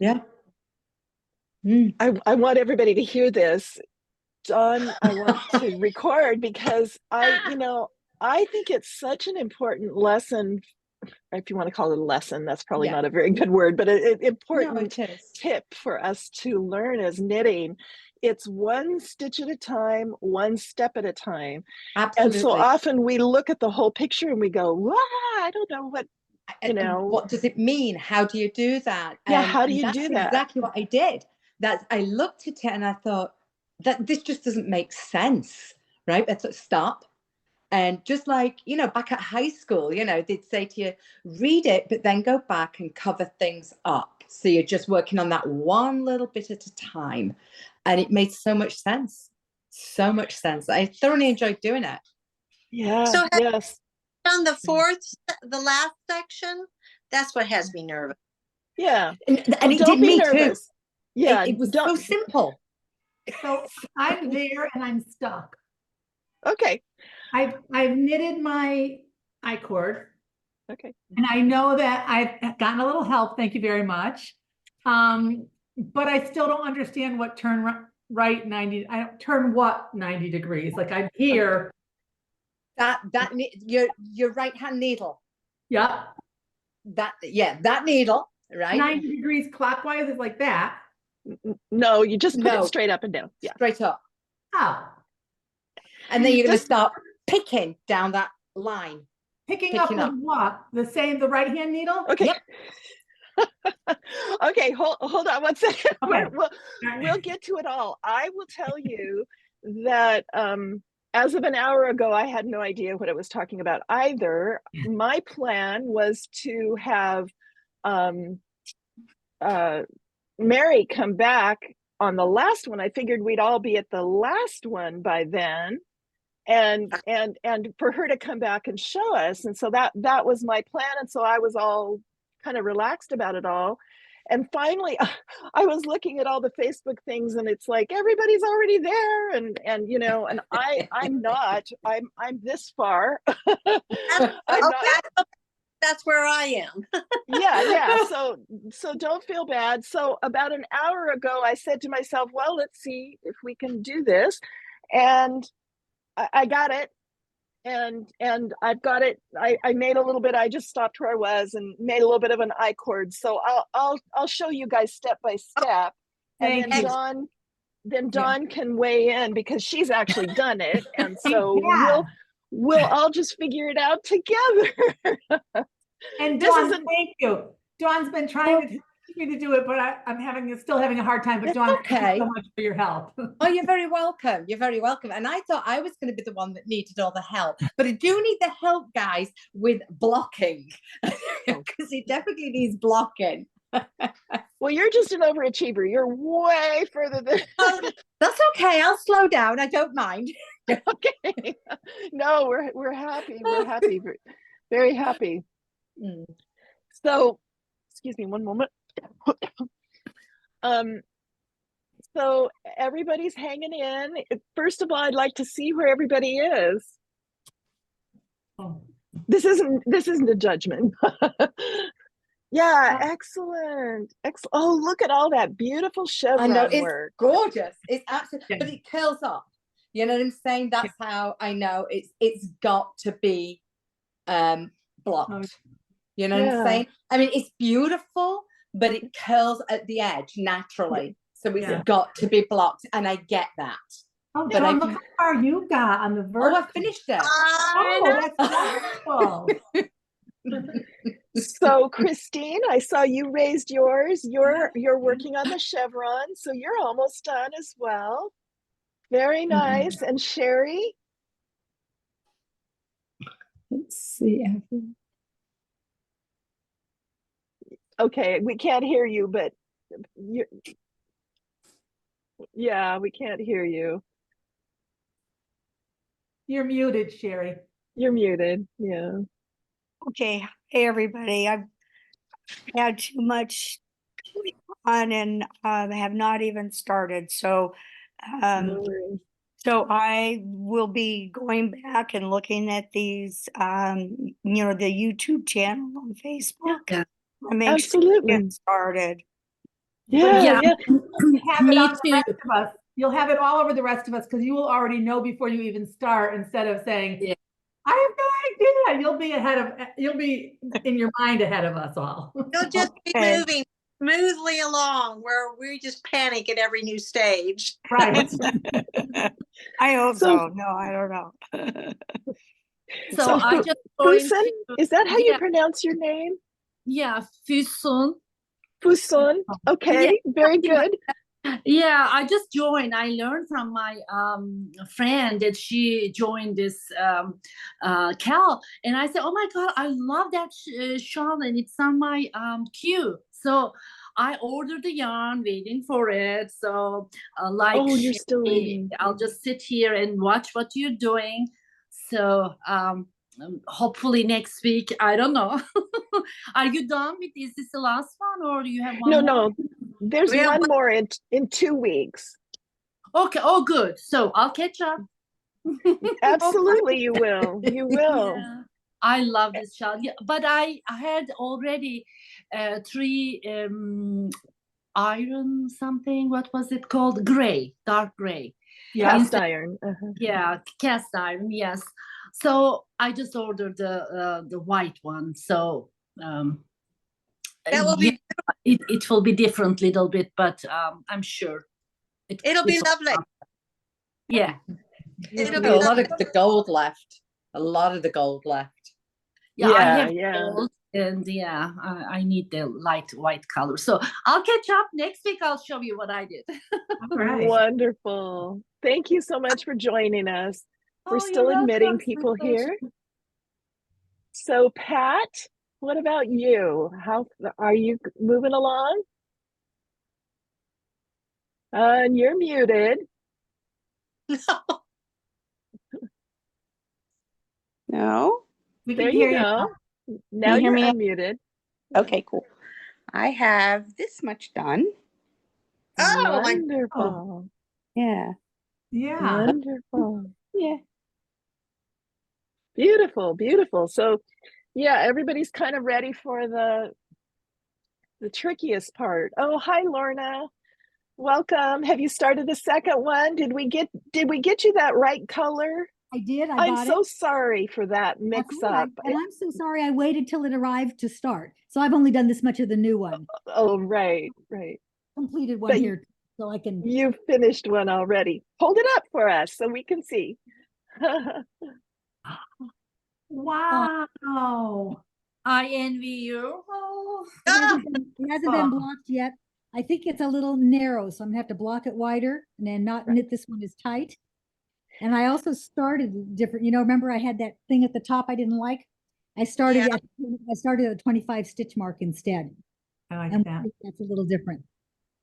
Yeah. Mm. I want everybody to hear this. Dawn, I want to record because I think it's such an important lesson, if you want to call it a lesson. That's probably not a very good word, but an important tip for us to learn as knitting. It's one stitch at a time, one step at a time. Absolutely. And so often we look at the whole picture and we go, wow, I don't know what, what does it mean? How do you do that? Yeah, how do you do that? That's exactly what I did. I looked at it and I thought that this just doesn't make sense, right? I thought, stop. And just like, back at high school, they'd say to you, read it, but then go back and cover things up. So you're just working on that one little bit at a time. And it made so much sense. So much sense. I thoroughly enjoyed doing it. Yeah. So yes. On the the last section, that's what has me nervous. Yeah. And it did me too. Yeah. It was so simple. So I'm there and I'm stuck. Okay. I've knitted my I-cord. Okay. And I know that I've gotten a little help. Thank you very much. But I still don't understand what turn right 90. I don't turn what 90 degrees. Like I'm here. That your right hand needle. Yeah. That needle, right? 90 degrees clockwise is like that. No, you just put it straight up and down. Yeah. Straight up. Oh. And then you're going to start picking down that line. Picking up with what? The right hand needle? Okay. Yep. Okay, hold on one second. Okay. We'll get to it all. I will tell you that as of an hour ago, I had no idea what it was talking about either. My plan was to have Mary come back on the last one. I figured we'd all be at the last one by then, and for her to come back and show us. And so that was my plan. And so I was all kind of relaxed about it all. And finally, I was looking at all the Facebook things, and it's like everybody's already there, and I'm not. I'm this far. That's where I am. yeah. So don't feel bad. So about an hour ago, I said to myself, well, let's see if we can do this, and I got it. And I've got it. I made a little bit. I just stopped where I was and made a little bit of an I-cord. So I'll show you guys step by step, and then Dawn can weigh in because she's actually done it, and so we'll all just figure it out together. And Dawn, thank you. Dawn's been trying to teach me to do it, but I'm still having a hard time. But Dawn, thank you so much for your help. Oh, you're very welcome. You're very welcome. And I thought I was going to be the one that needed all the help, but I do need the help, guys, with blocking because it definitely needs blocking. Well, you're just an overachiever. You're way further than. That's okay. I'll slow down. I don't mind. Okay. No, we're happy. We're happy. Very happy. So, excuse me one moment. So everybody's hanging in. First of all, I'd like to see where everybody is. This isn't a judgment. Yeah, excellent. Oh, look at all that beautiful chevron work. Gorgeous. It's absolutely, but it curls up. You know what I'm saying? That's how I know it's got to be blocked. You know what I'm saying? I mean, it's beautiful, but it curls at the edge naturally. So it's got to be blocked, and I get that. Oh, but Dawn, look how far you got on the vertical. Oh, I finished it. Oh, that's wonderful. So Christine, I saw you raised yours. You're working on the chevron, so you're almost done as well. Very nice. And Sherry? Let's see. Okay, we can't hear you, but yeah, we can't hear you. You're muted, Sherry. You're muted. Yeah. Okay. Hey, everybody. I've had too much on and have not even started. So, so I will be going back and looking at these, the YouTube channel on Facebook. Yeah. Make Absolutely. sure to get started. Yeah, yeah. Have it Me on the too. rest of us. You'll have it all over the rest of us because you will already know before you even start instead of saying, Yeah. I have no idea. You'll be in your mind ahead of us all. You'll just be Okay. moving smoothly along where we just panic at every new stage. Right. I hope So- so. No, I don't know. So I Fu- just joined. Fusun, is that how you Yeah. pronounce your name? Yeah, Füsun. Fusun. Okay, very good. Yeah, I just joined. I learned from my friend that she joined this Cal, and I said, "Oh my God, I love that shawl, and it's on my queue." So I ordered the yarn, waiting for it. So like, Oh, you're still waiting. I'll just sit here and watch what you're doing. So hopefully next week. I don't know. Are you done with? Is this the last one, or do you have one No, more? no. There's We have one more in 2 weeks. Okay. Oh, good. So I'll catch up. Absolutely, you will. You will. Yeah. I love this shawl. Yeah, but I had already 3 iron something. What was it called? Gray, dark gray. Yeah. Cast iron. Uh-huh. Yeah, cast iron. Yes. So I just ordered the white one. So That will be, it will be different little bit, but I'm sure it'll be will- lovely. Yeah. It'll A be lot lovely. of the gold left. A lot of the gold left. Yeah, I Yeah, have yeah. gold, and yeah, I need the light white color. So I'll catch up next week. I'll show you what I did. All right. Wonderful. Thank you so much for joining us. We're Oh, still you're admitting welcome. It's my people here. pleasure. So, Pat, what about you? How are you moving along? And you're muted. No? We There can you hear you. go. Now you hear you're me? unmuted. Okay, cool. I have this much done. Oh, my, Wonderful. Yeah. Yeah. Wonderful. Yeah. Beautiful, beautiful. So, yeah, everybody's kind of ready for the trickiest part. Oh, hi, Lorna. Welcome. Have you started the second one? Did we get you that right color? I did. I I'm got so it. sorry for that That's mix all right. up. And I'm so sorry I waited till it arrived to start. So I've only done this much of the new one. Oh, right, right. Completed one But here so I can. You finished one already. Hold it up for us so we can see. Wow. I envy you. Oh. It hasn't been Oh. blocked yet. I think it's a little narrow, so I'm gonna have to block it wider and then not knit this one as tight. And I also started different, remember I had that thing at the top I didn't like? I started Yeah. at a 25 stitch mark instead. I like And that. that's a little different.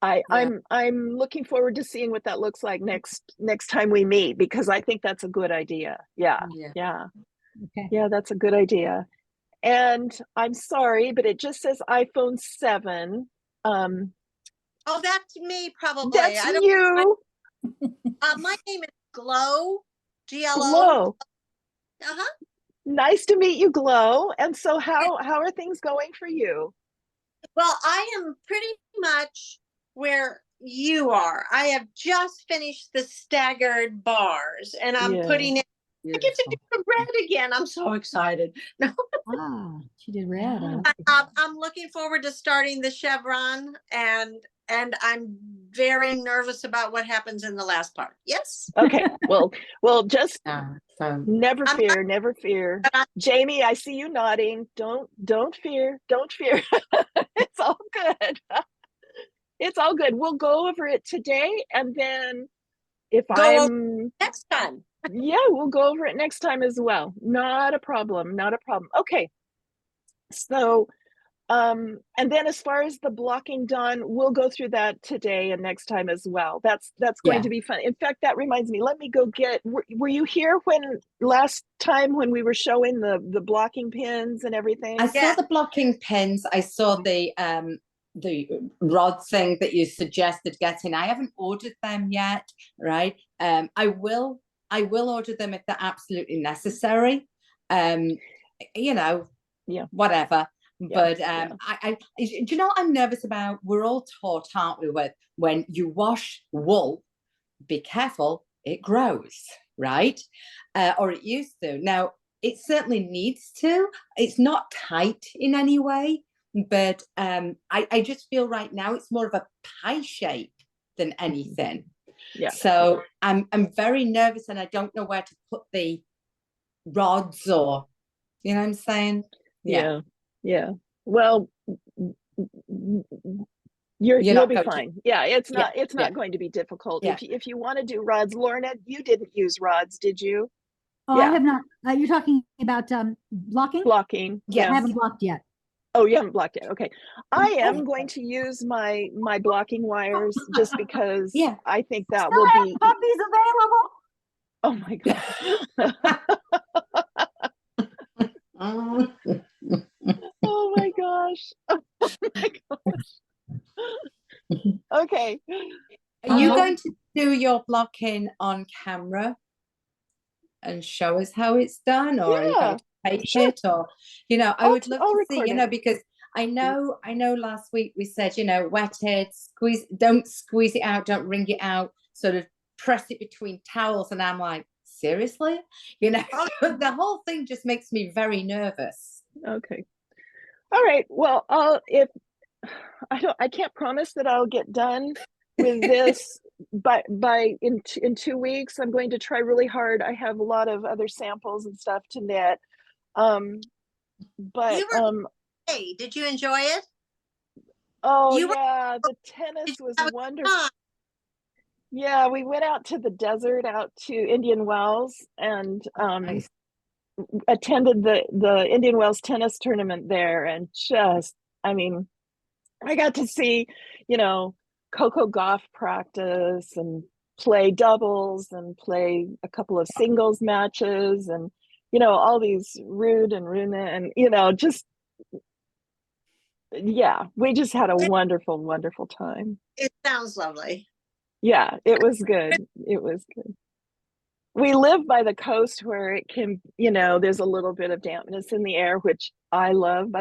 I'm looking forward to seeing what that looks like next time we meet, because I think that's a good idea. Yeah, Yeah. yeah, Okay. yeah, that's a good idea. And I'm sorry, but it just says iPhone 7. oh, that's me probably. That's I don't, you. my name is Glow, G-L-O. Glow. Uh-huh. Nice to meet you, Glow. And so how are things going for you? Well, I am pretty much where you are. I have just finished the staggered bars and I'm Yeah. putting it, I get to do the red again. I'm so excited. Ah, she did red. Yeah. I'm looking forward to starting the chevron and I'm very nervous about what happens in the last part. Yes. Okay. Well, just Yeah. So never I'm fear, never fear. Jamie, I see you nodding. Don't fear. Don't fear. It's all good. It's all good. We'll go over it today, and then if Next time. yeah, we'll go over it next time as well. Not a problem. Not a problem. Okay. So, and then as far as the blocking done, we'll go through that today and next time as well. That's going Yeah. to be fun. In fact, that reminds me, let me go get, were you here when last time when we were showing the blocking pins and everything? I saw the blocking pins. I saw the rod thing that you suggested getting. I haven't ordered them yet, right? I will order them if they're absolutely necessary. Yeah, whatever. But do you know what I'm nervous about? We're all taught, aren't we, when you wash wool, be careful, it grows, right? Or it used to. Now, it certainly needs to. It's not tight in any way, but I just feel right now it's more of a pie shape than anything. Yeah. So I'm very nervous, and I don't know where to put the rods, or you know what I'm saying? Yeah. Well, you'll be fine. Yeah, it's not going to be difficult. Yeah. If you want to do rods, Lorna, you didn't use rods, did you? Oh, I have not. You're talking about blocking? Blocking. I Yes. haven't blocked yet. Oh, you haven't blocked yet. Okay. I am going to use my blocking wires just because I think that will be puppies available. Oh my gosh. Oh my gosh. Oh my gosh. Okay. Are you going to do your blocking on camera and show us how it's done, or are you going to tape it, or I would love to see, because I know last week we said, wet it, don't squeeze it out, don't wring it out, sort of press it between towels, and I'm like, seriously? The whole thing just makes me very nervous. Okay. All right. Well, I can't promise that I'll get done with this in 2 weeks. I'm going to try really hard. I have a lot of other samples and stuff to knit. But hey, did you enjoy it? Oh yeah, the tennis was wonderful. Yeah, we went out to the desert, out to Indian Wells, and attended the Indian Wells tennis tournament there, and I got to see, Coco Gauff practice and play doubles and play a couple of singles matches, and all these Rude and Runa, and we just had a wonderful time. It sounds lovely. Yeah, it was good. It was good. We live by the coast where it can, there's a little bit of dampness in the air, which I love.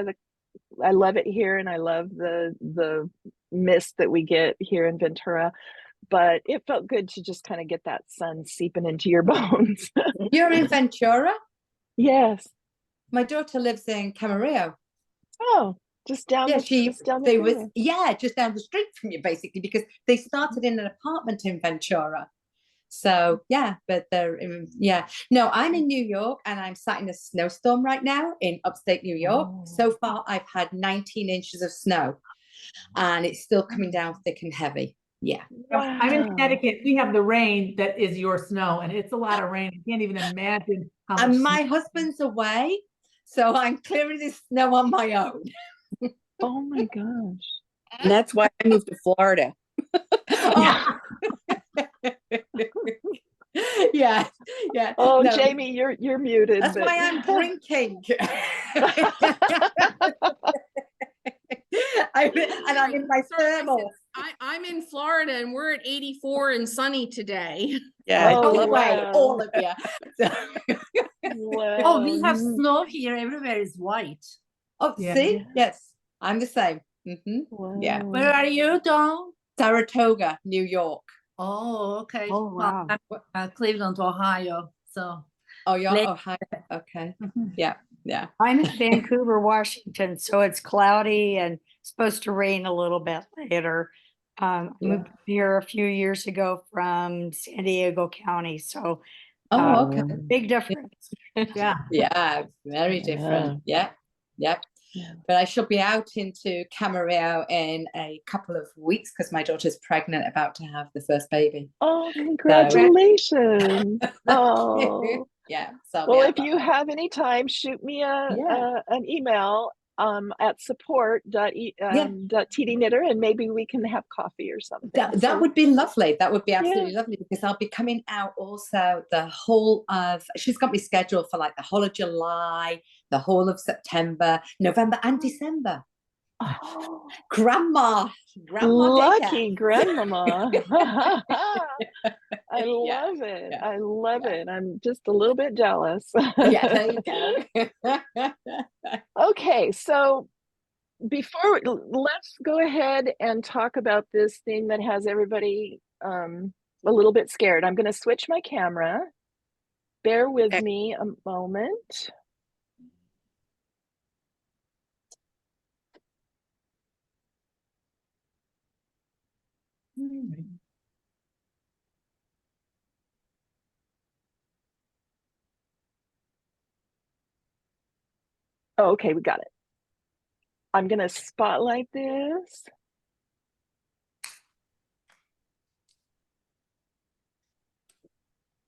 I love it here, and I love the mist that we get here in Ventura. But it felt good to just kind of get that sun seeping into your bones. You're in Ventura? Yes. My daughter lives in Camarillo. Oh, just down the street from you, basically, because they started in an apartment in Ventura. So but they're in, no, I'm in New York, and I'm sat in a snowstorm right now in upstate New York. So far I've had 19 inches of snow, and it's still coming down thick and heavy. Wow. I'm in Connecticut. We have the rain that is your snow, and it's a lot of rain. I can't even imagine how much. And my husband's away, so I'm clearing this snow on my own. Oh my gosh. And that's why I moved to Florida. Yeah. Oh, no. Jamie, you're muted. That's why I'm drinking. I'm in my thermal. I'm in Florida, and we're at 84 and sunny today. Yeah. All of you. Wow. Oh, we have snow here. Everywhere is white. Oh, see? Yes, I'm the same. Wow. Yeah. Where are you, Dawn? Saratoga, New York. Oh, okay. Oh, wow. Well, I'm Cleveland, Ohio. So. Oh, you're Ohio. Okay. Yeah. I'm in Vancouver, Washington, so it's cloudy and supposed to rain a little bit later. Moved here a few years ago from San Diego County, so okay. big difference. Yeah, very different. Yeah. But I shall be out into Camarillo in a couple of weeks because my daughter's pregnant, about to have the first baby. Oh, congratulations. Oh. Yeah. So well, if you have any time, shoot me an email at support.tdknitter, and maybe we can have coffee or something. That would be lovely. That would be absolutely lovely, because I'll be coming out also the whole of, she's got me scheduled for like the whole of July, the whole of September, November and December. Oh, Grandma lucky grandmama. I love it. I love it. I'm just a little bit jealous. Yeah, there you go. Okay, so let's go ahead and talk about this thing that has everybody a little bit scared. I'm going to switch my camera. Bear with me a moment. Oh, okay, we got it. I'm going to spotlight this.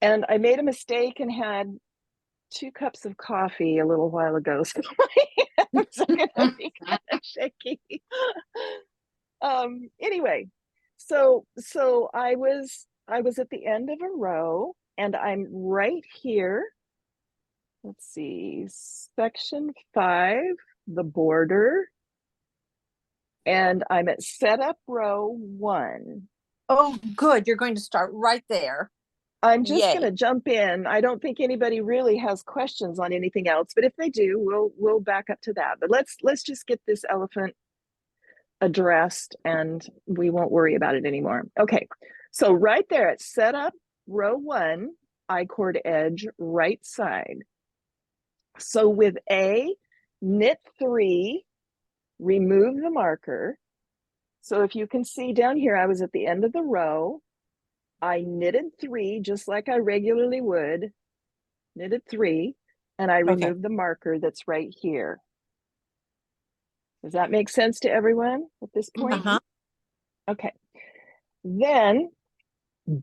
And I made a mistake and had 2 cups of coffee a little while ago, so my hands are gonna be kind of shaky. Anyway, so I was at the end of a row, and I'm right here. Let's see, section 5, the border, and I'm at setup row 1. Oh, good. You're going to start right there. I'm just Yay. going to jump in. I don't think anybody really has questions on anything else, but if they do, we'll back up to that. But let's just get this elephant addressed, and we won't worry about it anymore. Okay, so right there at setup row 1, I-cord edge, right side. So with A, knit 3, remove the marker. So if you can see down here, I was at the end of the row. I knitted 3 just like I regularly would, knitted 3, and I removed the marker that's right here. Does that make sense to everyone at this point? Okay. Then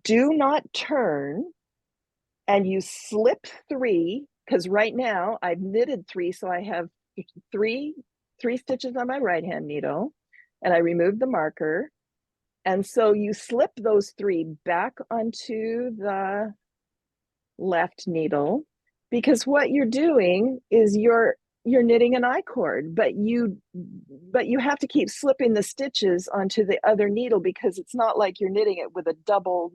do not turn, and you slip 3, because right now I've knitted 3, so I have three stitches on my right hand needle, and I removed the marker. And so you slip those 3 back onto the left needle, because what you're doing is you're knitting an I-cord, but you have to keep slipping the stitches onto the other needle, because it's not like you're knitting it with a double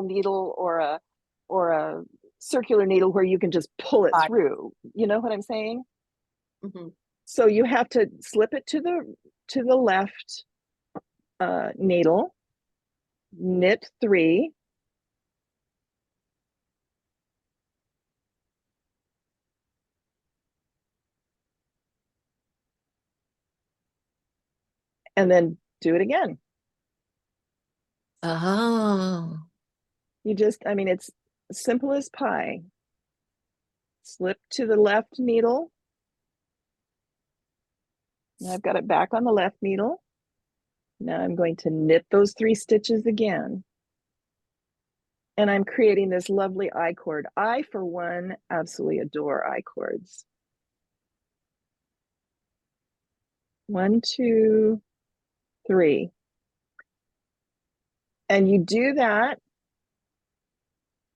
needle or a circular needle where you can just pull it through. You know what I'm saying? Mm-hmm. So you have to slip it to the left needle, knit 3, and then do it again. Oh. You just, I mean, it's simple as pie. Slip to the left needle. Now I've got it back on the left needle. Now I'm going to knit those 3 stitches again. And I'm creating this lovely I-cord. I, for one, absolutely adore I-cords. 1, 2, 3. And you do that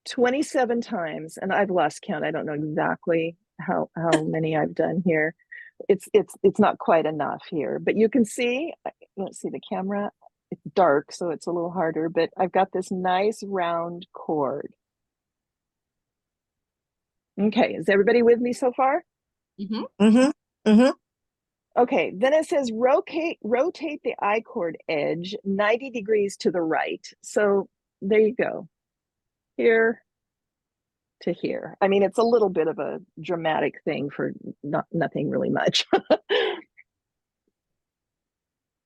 27 times, and I've lost count. I don't know exactly how many I've done here. It's not quite enough here, but you can see, let's see the camera. It's dark, so it's a little harder, but I've got this nice round cord. Okay, is everybody with me so far? Mm-hmm. Mm-hmm. Mm-hmm. Okay, then it says rotate the I-cord edge 90 degrees to the right. So there you go. Here to here. I mean, it's a little bit of a dramatic thing for nothing really much.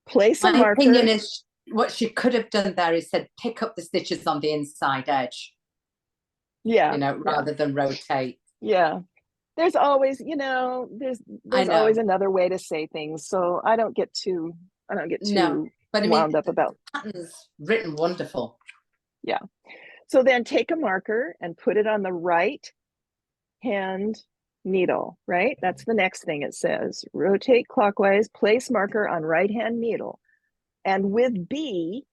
Place a My marker. opinion is what she could have done there is said pick up the stitches on the inside edge. Yeah. You know, rather than rotate. Yeah. There's always, you know, there's always another way to say things. So I don't get too but I mean, wound up about the pattern's written wonderful. Yeah. So then take a marker and put it on the right hand needle, right? That's the next thing it says. Rotate clockwise, place marker on right hand needle. And with B,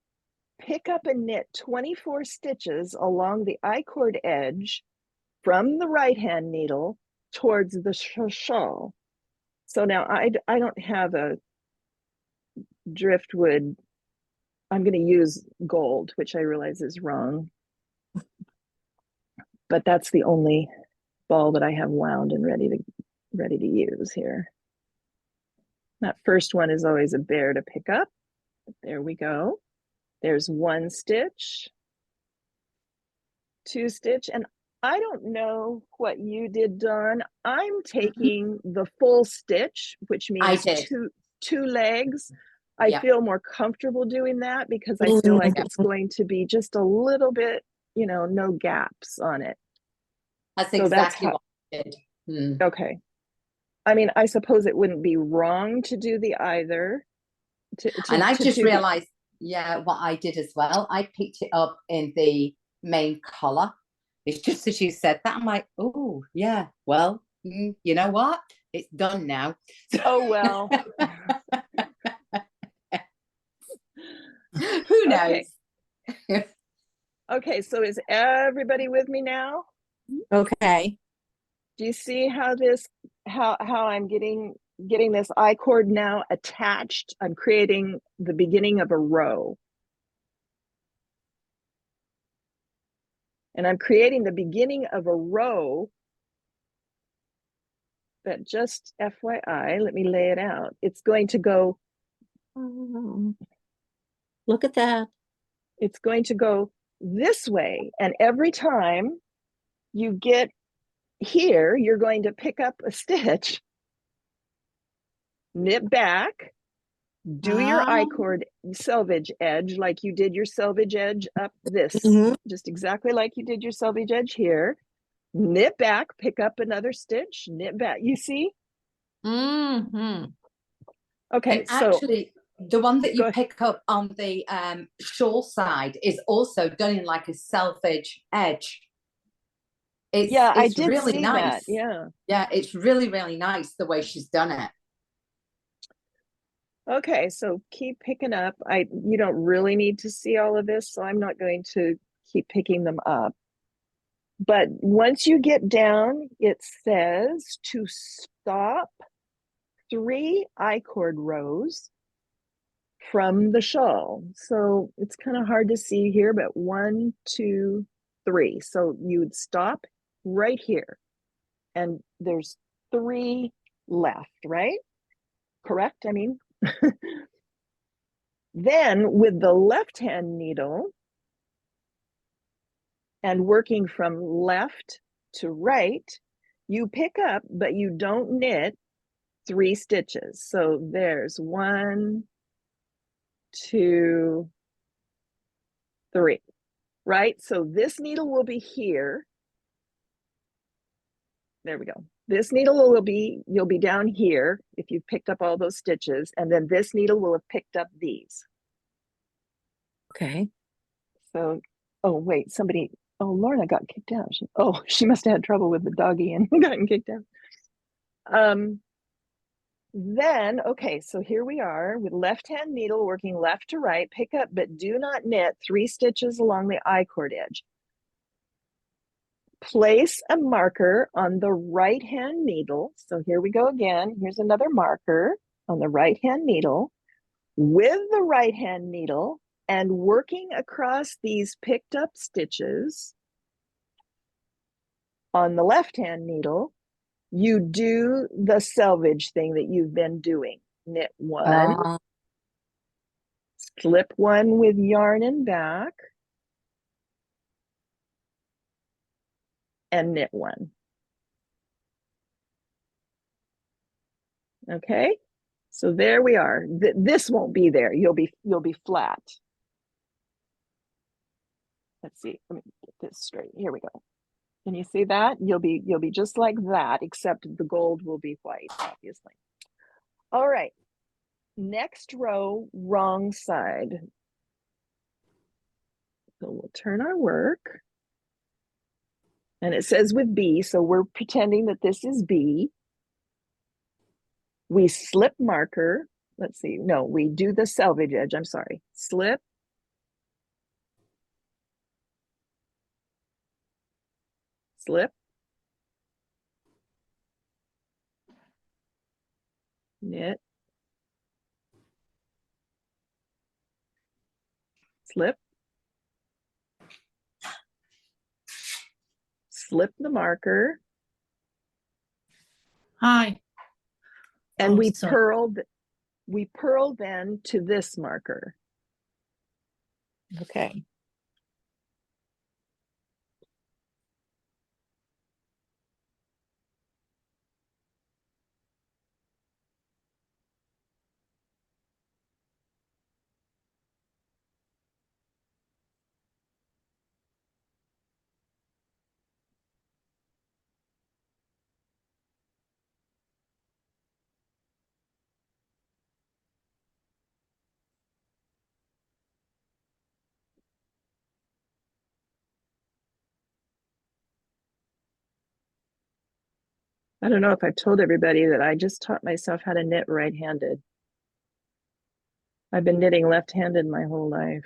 pick up and knit 24 stitches along the I-cord edge from the right hand needle towards the shawl. So now I don't have a driftwood. I'm going to use gold, which I realize is wrong. But that's the only ball that I have wound and ready to use here. That first one is always a bear to pick up. There we go. There's 1 stitch, 2 stitch, and I don't know what you did, Dawn. I'm taking the full stitch, which means two legs. I feel more comfortable doing that because I feel like it's going to be just a little bit, you know, no gaps on it. That's so exactly that's what I did. Okay. I mean, I suppose it wouldn't be wrong to do the either. And I just realized, what I did as well. I picked it up in the main color. It's just as you said that. I'm like, oh, yeah, well, you know what? It's done now. Oh, well. Who knows? Okay, so is everybody with me now? Okay. Do you see how I'm getting this I cord now attached? I'm creating the beginning of a row. And I'm creating the beginning of a row that, just FYI, let me lay it out. It's going to go, Look at that. It's going to go this way. And every time you get here, you're going to pick up a stitch, knit back, do your I cord selvage edge like you did your selvage edge up this, just exactly like you did your selvage edge here. Knit back, pick up another stitch, knit back. You see? Okay, and so actually, the one that you pick up on the shawl side is also done in like a selvage edge. It's I did really see nice. that. Yeah, it's really, really nice the way she's done it. Okay, so keep picking up. You don't really need to see all of this, so I'm not going to keep picking them up. But once you get down, it says to stop 3 I cord rows from the shawl. So it's kind of hard to see here, but 1, 2, 3. So you would stop right here, and there's 3 left, right? Correct? I mean, then with the left hand needle and working from left to right, you pick up, but you don't knit 3 stitches. So there's 1, 2, 3, right? So this needle will be here. There we go. This needle will be, you'll be down here if you've picked up all those stitches, and then this needle will have picked up these. Okay. So, oh wait, Lorna got kicked out. She must have had trouble with the doggy and gotten kicked out. Then, okay, so here we are with left hand needle working left to right, pick up, but do not knit 3 stitches along the I cord edge. Place a marker on the right hand needle. So here we go again. Here's another marker on the right hand needle with the right hand needle, and working across these picked up stitches on the left hand needle, you do the selvage thing that you've been doing. Knit 1, slip 1 with yarn and back, and knit 1. Okay, so there we are. This won't be there. You'll be flat. Let's see. Let me get this straight. Here we go. Can you see that? You'll be just like that, except the gold will be white, obviously. All right. Next row, wrong side. So we'll turn our work. And it says with B, so we're pretending that this is B. We slip marker. Let's see. No, we do the selvage edge. I'm sorry. Slip. Slip. Knit. Slip. Slip the marker. Hi. And we purled we purl then to this marker. Okay. I don't know if I've told everybody that I just taught myself how to knit right-handed. I've been knitting left-handed my whole life.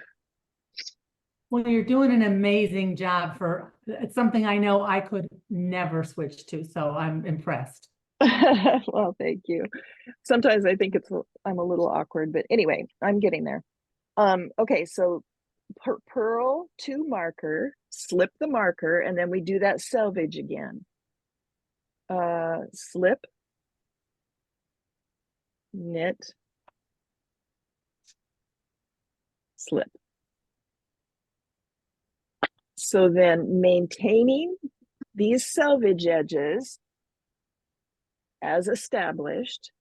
Well, you're doing an amazing job it's something I know I could never switch to, so I'm impressed. Well, thank you. Sometimes I think I'm a little awkward, but anyway, I'm getting there. Okay, so purl to marker, slip the marker, and then we do that selvage again. Slip, knit, slip. So then maintaining these selvage edges as established,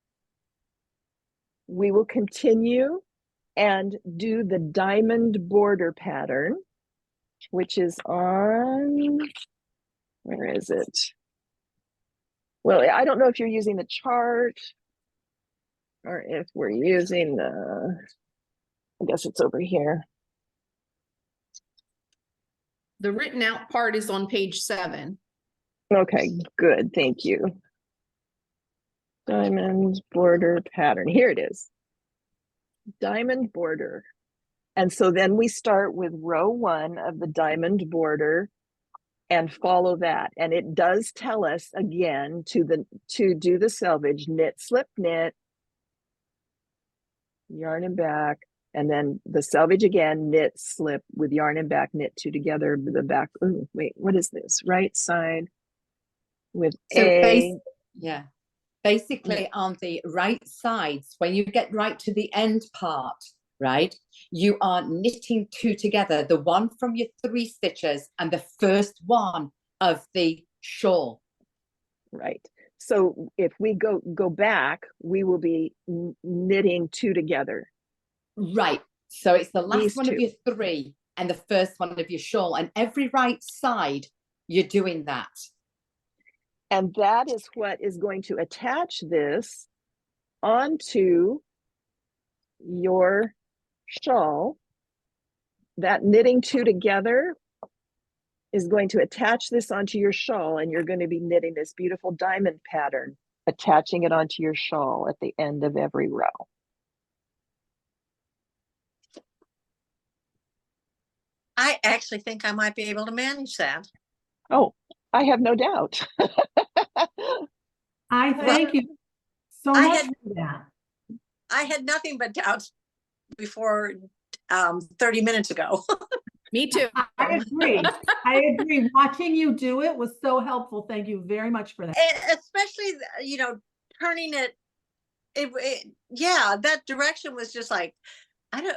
we will continue and do the diamond border pattern, which is on, where is it? Well, I don't know if you're using the chart or if we're using I guess it's over here. The written out part is on page 7. Okay, good, thank you. Diamond border pattern, here it is. Diamond border. And so then we start with row 1 of the diamond border and follow that. And it does tell us again to do the selvage, knit, slip, knit, yarn and back, and then the selvage again, knit, slip with yarn and back, knit 2 together, the back. Ooh, wait, what is this? Right side with yeah. Basically on the right sides, when you get right to the end part, right, you are knitting 2 together, the one from your 3 stitches and the first one of the shawl. Right. So if we go back, we will be knitting 2 together. Right. So it's the last These one 2. of your 3 and the first one of your shawl, and every right side you're doing that. And that is what is going to attach this onto your shawl. That knitting 2 together is going to attach this onto your shawl, and you're going to be knitting this beautiful diamond pattern, attaching it onto your shawl at the end of every row. I actually think I might be able to manage that. Oh, I have no doubt. I thank you so much for that. I had nothing but doubts before 30 minutes ago. Me too. I agree. I agree. Watching you do it was so helpful. Thank you very much for that. And especially, turning it, yeah, that direction was just like,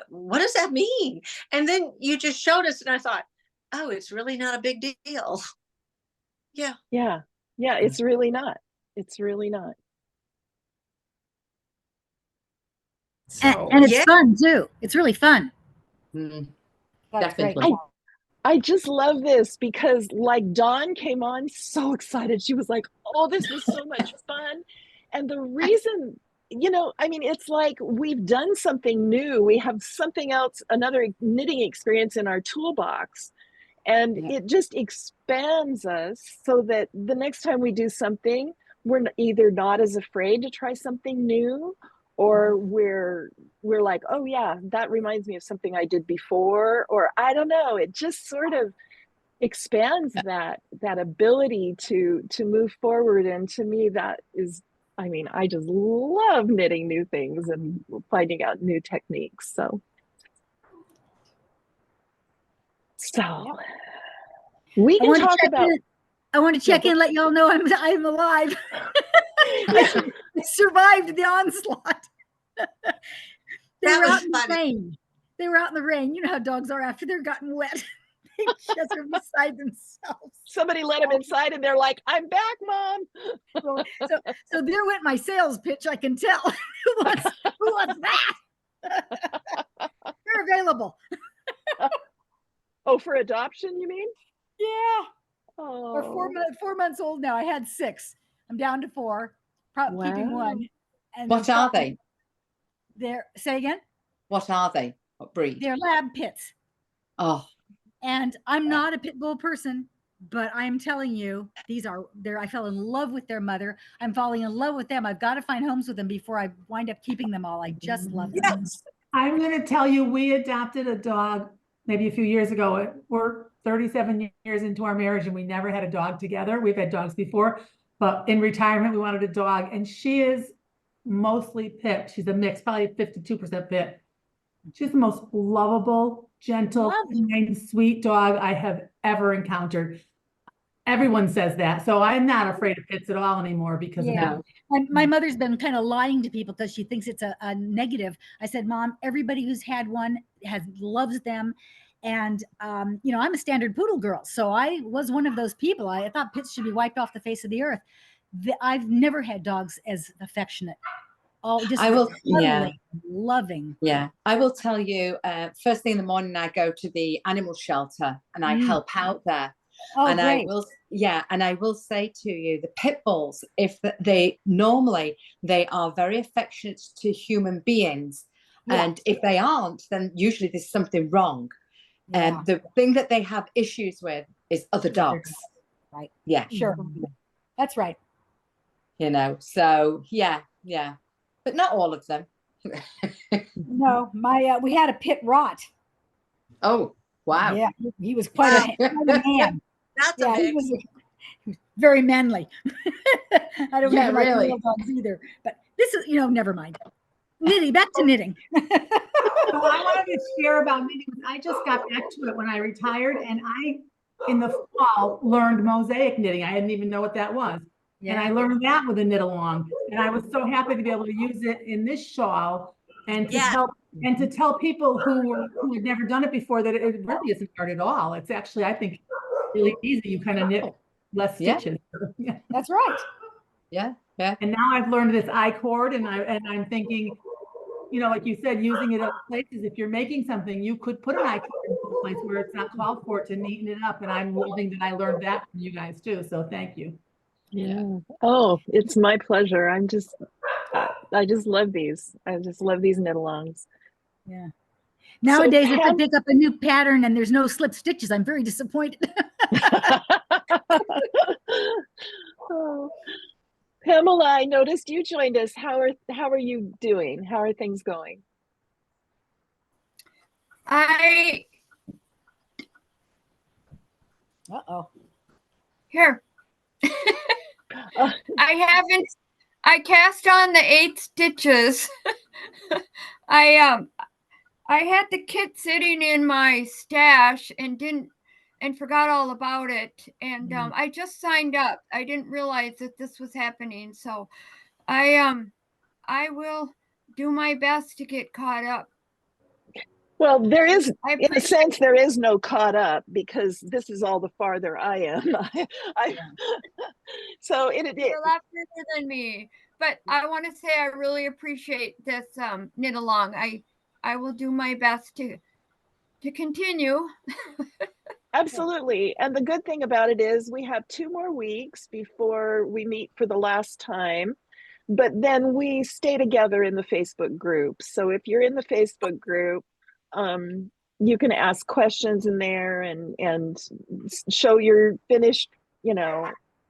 what does that mean? And then you just showed us and I thought, oh, it's really not a big deal. Yeah. Yeah. Yeah, it's really not. It's really not. So, and it's fun too. It's really fun. Definitely. I just love this because like Dawn came on so excited. She was like, oh, this was so much fun. And the reason, it's like we've done something new. We have something else, another knitting experience in our toolbox. And it just expands us so that the next time we do something, we're either not as afraid to try something new, or we're like, oh yeah, that reminds me of something I did before, or I don't know, it just sort of expands that ability to move forward. And to me, that is, I just love knitting new things and finding out new techniques. So we can talk about. I want to check in, let y'all know I'm alive. I survived the onslaught. They That were was out in the funny. rain. They were out in the rain. You know how dogs are after they're gotten wet. They just are beside themselves. Somebody let them inside and they're like, I'm back, Mom. So there went my sales pitch, I can tell. Who wants that? They're available. Oh, for adoption, you mean? Yeah. Oh. They're 4 months old now. I had 6. I'm down to 4. Keeping Wow. 1. And What are they? Say again? What are they? What breed? They're lab pits. Oh, And I'm not a pit bull person, but I'm telling you, I fell in love with their mother. I'm falling in love with them. I've got to find homes with them before I wind up keeping them all. I just love them. Yes. I'm going to tell you, we adopted a dog maybe a few years ago. We're 37 years into our marriage and we never had a dog together. We've had dogs before, but in retirement, we wanted a dog, and she is mostly pit. She's a mix, probably 52% pit. She's the most lovable, gentle, kind, sweet dog I have ever encountered. Everyone says that. So I'm not afraid of pits at all anymore because of that. And my mother's been kind of lying to people because she thinks it's a negative. I said, Mom, everybody who's had one loves them. And, I'm a standard poodle girl. So I was one of those people. I thought pits should be wiped off the face of the earth. I've never had dogs as affectionate. Oh, just loving. Yeah, I will tell you, first thing in the morning, I go to the animal shelter and I help out there. Oh, and great. I will say to you, the pit bulls, if they are very affectionate to human beings. Yeah. And if they aren't, then usually there's something wrong. And the thing that they have issues with is other dogs. Right. Yeah. Sure. That's right. So yeah. But not all of them. No, we had a pit rot. Oh, wow. Yeah, he was quite a man. That's a He mix. was very manly. I don't even like really. little dogs either. But this is, never mind. Knitting, back to knitting. So I wanted to share about knitting. I just got back to it when I retired, and I, in the fall, learned mosaic knitting. I didn't even know what that was. And I learned that with a knit along. And I was so happy to be able to use it in this shawl and to tell people who had never done it before that it really isn't hard at all. It's actually, I think, really easy. You kind of knit less stitches. Yeah. That's right. Yeah. And now I've learned this I-cord, and I'm thinking, like you said, using it other places. If you're making something, you could put an I-cord in a place where it's not called for to neaten it up. And I'm loving that I learned that from you guys too. So thank you. Yeah. Oh, it's my pleasure. I just love these. I just love these knit-alongs. Yeah. Nowadays, So if I pick up a new pattern and there's no slip stitches, I'm very disappointed. Oh. Pamela, I noticed you joined us. How are you doing? How are things going? Here. I cast on the 8 stitches. I had the kit sitting in my stash and forgot all about it. And I just signed up. I didn't realize that this was happening. So I will do my best to get caught up. Well, there is, in a sense, there is no caught up because this is all the farther I am. So it is. You're a lot further than me. But I want to say I really appreciate this knit along. I will do my best to continue. Absolutely. And the good thing about it is we have 2 more weeks before we meet for the last time. But then we stay together in the Facebook group. So if you're in the Facebook group, you can ask questions in there and show your finished,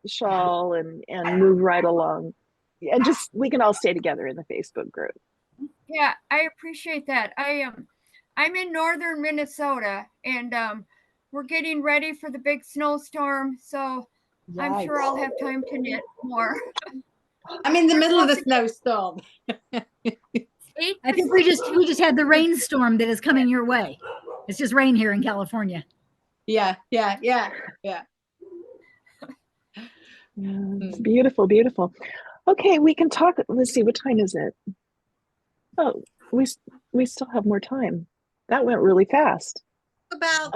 shawl and move right along. And just, we can all stay together in the Facebook group. Yeah, I appreciate that. I'm in northern Minnesota, and we're getting ready for the big snowstorm, so I'm sure I'll have time to knit more. I'm in the middle of the snowstorm. I think we just had the rainstorm that is coming your way. It's just rain here in California. Yeah. Beautiful, beautiful. Okay, we can talk. Let's see, what time is it? Oh, we still have more time. That went really fast. About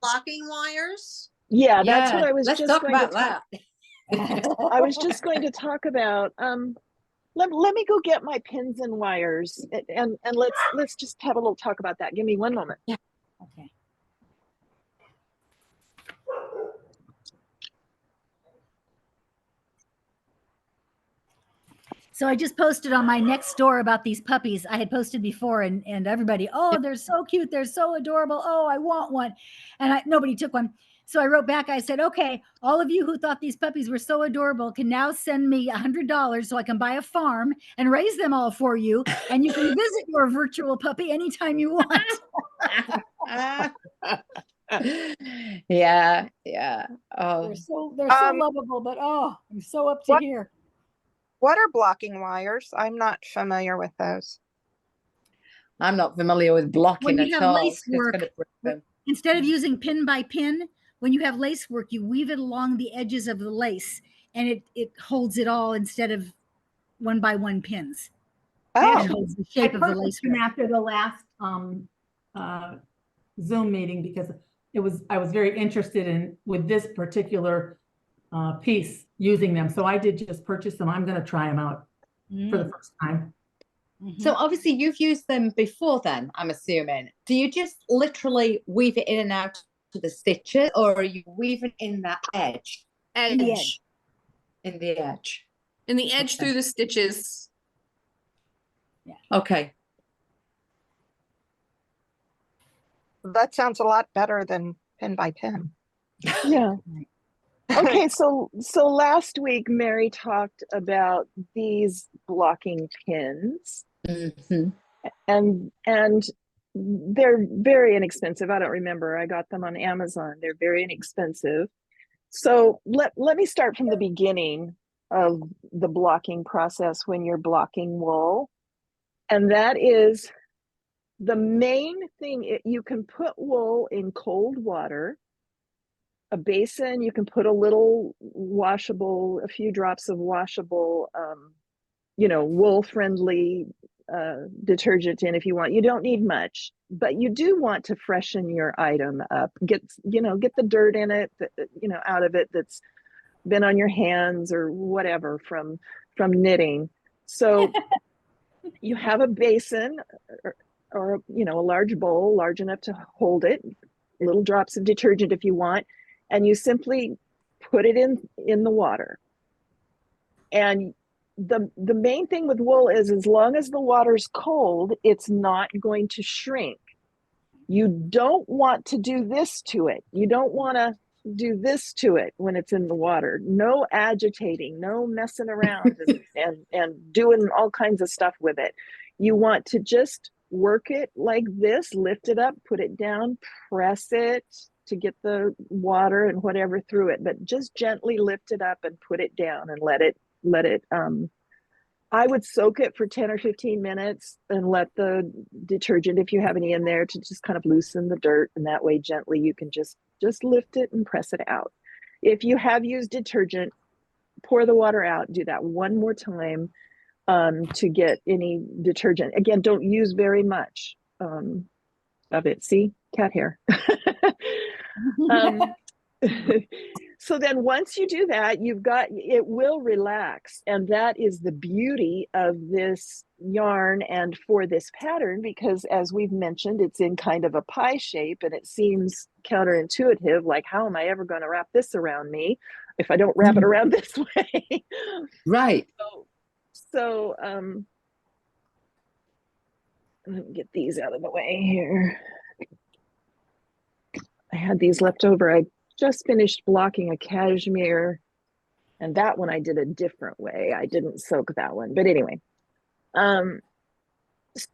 blocking wires. Yeah, that's what I was let's just talk going about to talk. that. I was just going to talk about. Let me go get my pins and wires, and let's just have a little talk about that. Give me one moment. Yeah. Okay. So I just posted on my next door about these puppies. I had posted before, and everybody, oh, they're so cute, they're so adorable. Oh, I want one, and nobody took one. So I wrote back. I said, okay, all of you who thought these puppies were so adorable can now send me $100 so I can buy a farm and raise them all for you, and you can visit your virtual puppy anytime you want. Yeah. Oh, They're so lovable, but oh, I'm so up to here. What are blocking wires? I'm not familiar with those. I'm not familiar with blocking When you at have all. lace work, instead of using pin by pin, when you have lace work, you weave it along the edges of the lace, and it holds it all instead of one by one pins. Oh, It holds the shape of the lace work. After the last Zoom meeting, because I was very interested in with this particular piece using them. So I did just purchase them. I'm going to try them out for the first time. So obviously you've used them before then, I'm assuming. Do you just literally weave it in and out to the stitches, or are you weaving in that edge? In the edge. In the edge. In the edge through the stitches. Yeah. Okay. That sounds a lot better than pin by pin. Yeah. Okay, so last week Mary talked about these blocking pins, and they're very inexpensive. I don't remember. I got them on Amazon. They're very inexpensive. So let me start from the beginning of the blocking process when you're blocking wool, and that is the main thing. You can put wool in cold water. A basin, you can put a little washable, a few drops of washable, wool friendly detergent in if you want. You don't need much, but you do want to freshen your item up. Get the dirt in it, out of it that's been on your hands or whatever from knitting. So you have a basin or a large bowl large enough to hold it, little drops of detergent if you want, and you simply put it in the water. And the main thing with wool is, as long as the water's cold, it's not going to shrink. You don't want to do this to it. You don't want to do this to it when it's in the water. No agitating, no messing around and doing all kinds of stuff with it. You want to just work it like this, lift it up, put it down, press it to get the water and whatever through it, but just gently lift it up and put it down and let it I would soak it for 10 or 15 minutes and let the detergent, if you have any in there, to just kind of loosen the dirt, and that way gently you can just lift it and press it out. If you have used detergent, pour the water out, do that one more time to get any detergent. Again, don't use very much of it. See, cat hair. So then once you do that, it will relax. And that is the beauty of this yarn and for this pattern, because as we've mentioned, it's in kind of a pie shape, and it seems counterintuitive, like, how am I ever going to wrap this around me if I don't wrap it around this way? Right. So let me get these out of the way here. I had these left over. I just finished blocking a cashmere, and that one I did a different way. I didn't soak that one, but anyway.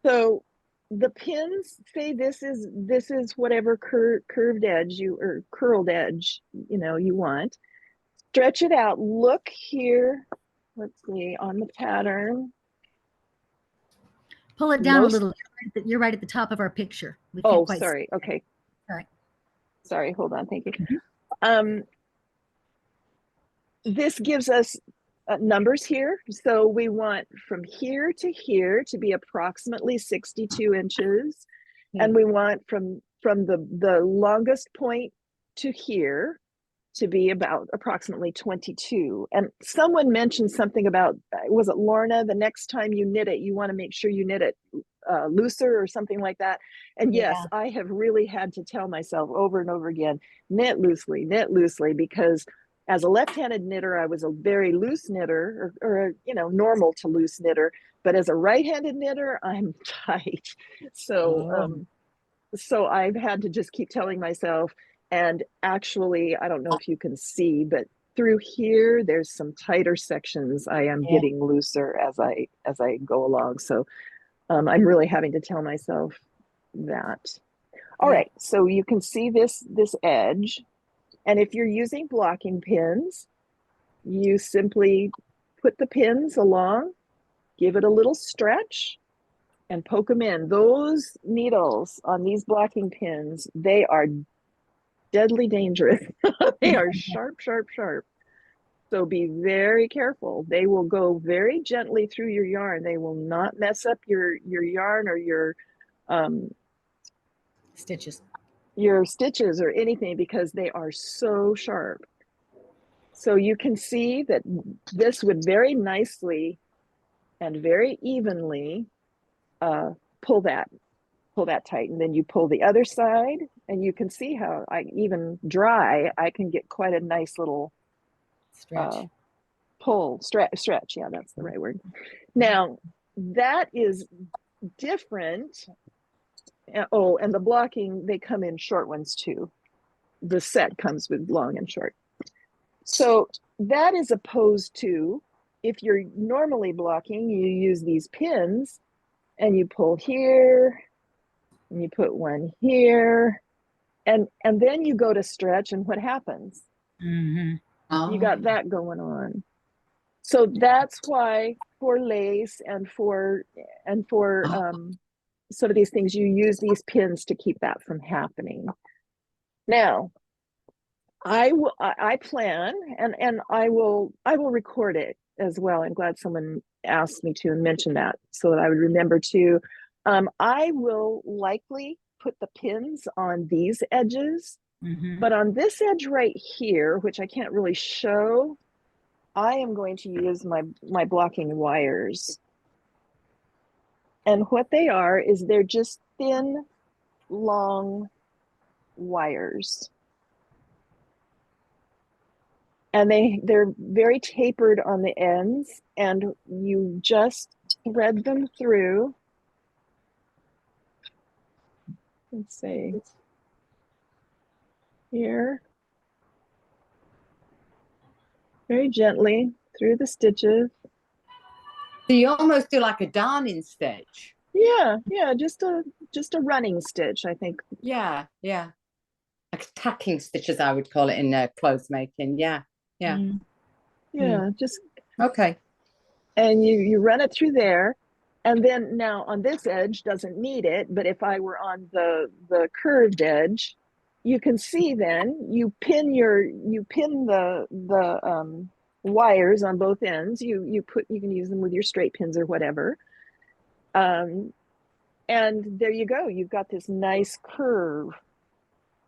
So the pins say this is whatever curved edge or curled edge you want. Stretch it out. Look here. Let's see on the pattern. Pull it down a little. You're right at the top of our picture. Oh, sorry. Okay. All right. Sorry, hold on. Thank you. This gives us numbers here. So we want from here to be approximately 62 inches. And we want from the longest point to here to be about approximately 22. And someone mentioned something about, was it Lorna, the next time you knit it, you want to make sure you knit it looser or something like that. And yes, I have really had to tell myself over and over again, knit loosely, because as a left-handed knitter, I was a very loose knitter, or you know, normal to loose knitter. But as a right-handed knitter, I'm tight. So, so I've had to just keep telling myself. And actually, I don't know if you can see, but through here, there's some tighter sections. I am getting looser as I go along. So, I'm really having to tell myself that. All right, so you can see this edge. And if you're using blocking pins, you simply put the pins along, give it a little stretch, and poke them in. Those needles on these blocking pins, they are deadly dangerous. They are sharp, sharp, sharp. So be very careful. They will go very gently through your yarn. They will not mess up your yarn or your Stitches. Your stitches or anything, because they are so sharp. So you can see that this would very nicely and very evenly pull that tight, and then you pull the other side, and you can see how even dry, I can get quite a nice little stretch. Stretch. Yeah, that's the right word. Now that is different. Oh, and the blocking, they come in short ones too. The set comes with long and short. So that is opposed to, if you're normally blocking, you use these pins and you pull here and you put one here, and then you go to stretch, and what happens? You got that going on. So that's why for lace and for some of these things, you use these pins to keep that from happening. Now, I plan, and I will record it as well. I'm glad someone asked me to and mention that so that I would remember to. I will likely put the pins on these edges, but on this edge right here, which I can't really show, I am going to use my blocking wires. And what they are is they're just thin, long wires. And they're very tapered on the ends, and you just thread them through. Let's see. Here. Very gently through the stitches. So you almost do like a darning stitch. Yeah, just a running stitch, I think. Yeah. Like tacking stitches, I would call it in clothes making. Yeah. Just okay. And you run it through there, and then now on this edge doesn't need it, but if I were on the curved edge, you can see then you pin the wires on both ends. You can use them with your straight pins or whatever. And there you go. You've got this nice curve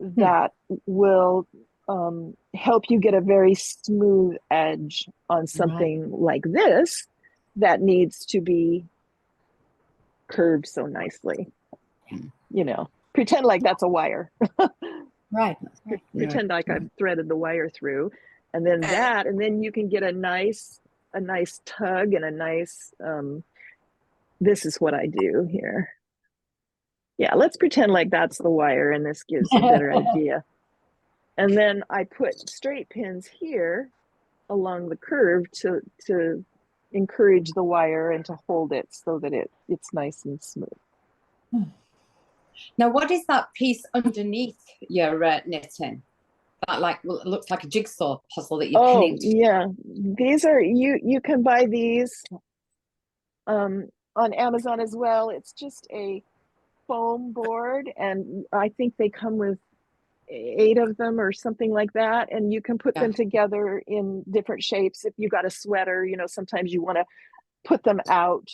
that will help you get a very smooth edge on something like this that needs to be curved so nicely. You know, pretend like that's a wire. Right. Pretend like I've threaded the wire through, and then and then you can get a nice tug and a nice this is what I do here. Yeah, let's pretend like that's the wire, and this gives a better idea. And then I put straight pins here along the curve to encourage the wire and to hold it so that it's nice and smooth. Now, what is that piece underneath your knitting? That looks like a jigsaw puzzle that you're pinning. Yeah, these are you can buy these on Amazon as well. It's just a foam board, and I think they come with 8 of them or something like that, and you can put them together in different shapes. If you got a sweater, you know, sometimes you want to put them out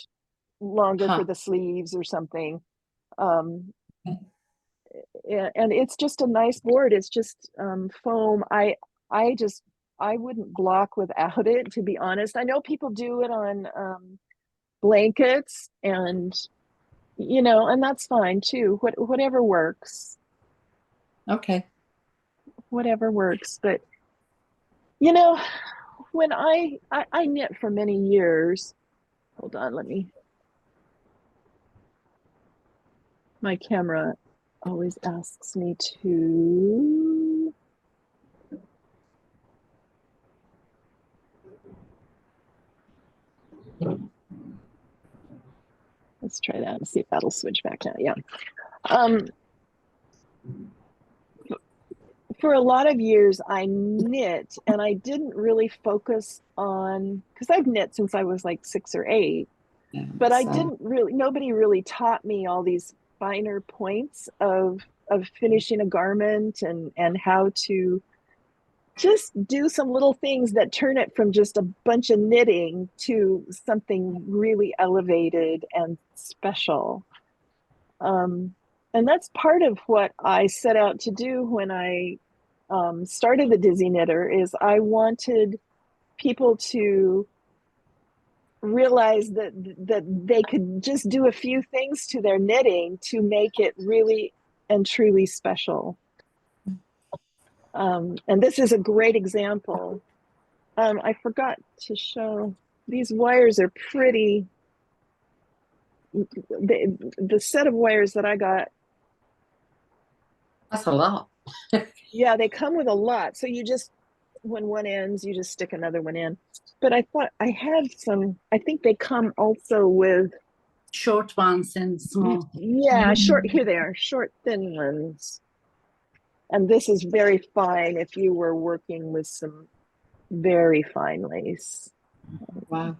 longer for the sleeves or something. And it's just a nice board. It's just foam. I wouldn't block without it, to be honest. I know people do it on blankets, and you know, and that's fine too. Whatever works. Okay. Whatever works. But you know, when I knit for many years. Hold on, my camera always asks me to. Let's try that and see if that'll switch back now. Yeah. For a lot of years, I knit, and I didn't really focus on, because I've knit since I was like 6 or 8, but I didn't really, nobody really taught me all these finer points of finishing a garment, and how to just do some little things that turn it from just a bunch of knitting to something really elevated and special. And that's part of what I set out to do when I started the Dizzy Knitter, is I wanted people to realize that they could just do a few things to their knitting to make it really and truly special. And this is a great example. I forgot to show, these wires are pretty. The set of wires that I got, that's a lot. yeah, they come with a lot. So you just, when one ends, you just stick another one in. But I thought I had some, I think they come also with short ones and small. Yeah, short, here they are, short, thin ones. And this is very fine if you were working with some very fine lace. Wow.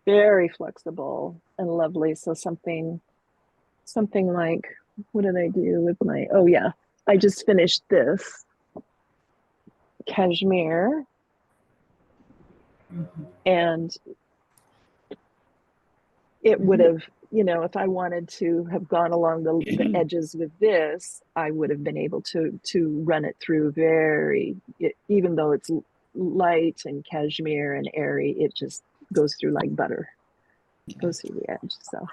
Very flexible and lovely. So something like, what did I do with my, oh yeah, I just finished this cashmere. And it would have, you know, if I wanted to have gone along the edges with this, I would have been able to run it through even though it's light and cashmere and airy, it just goes through like butter. It goes through the edge. So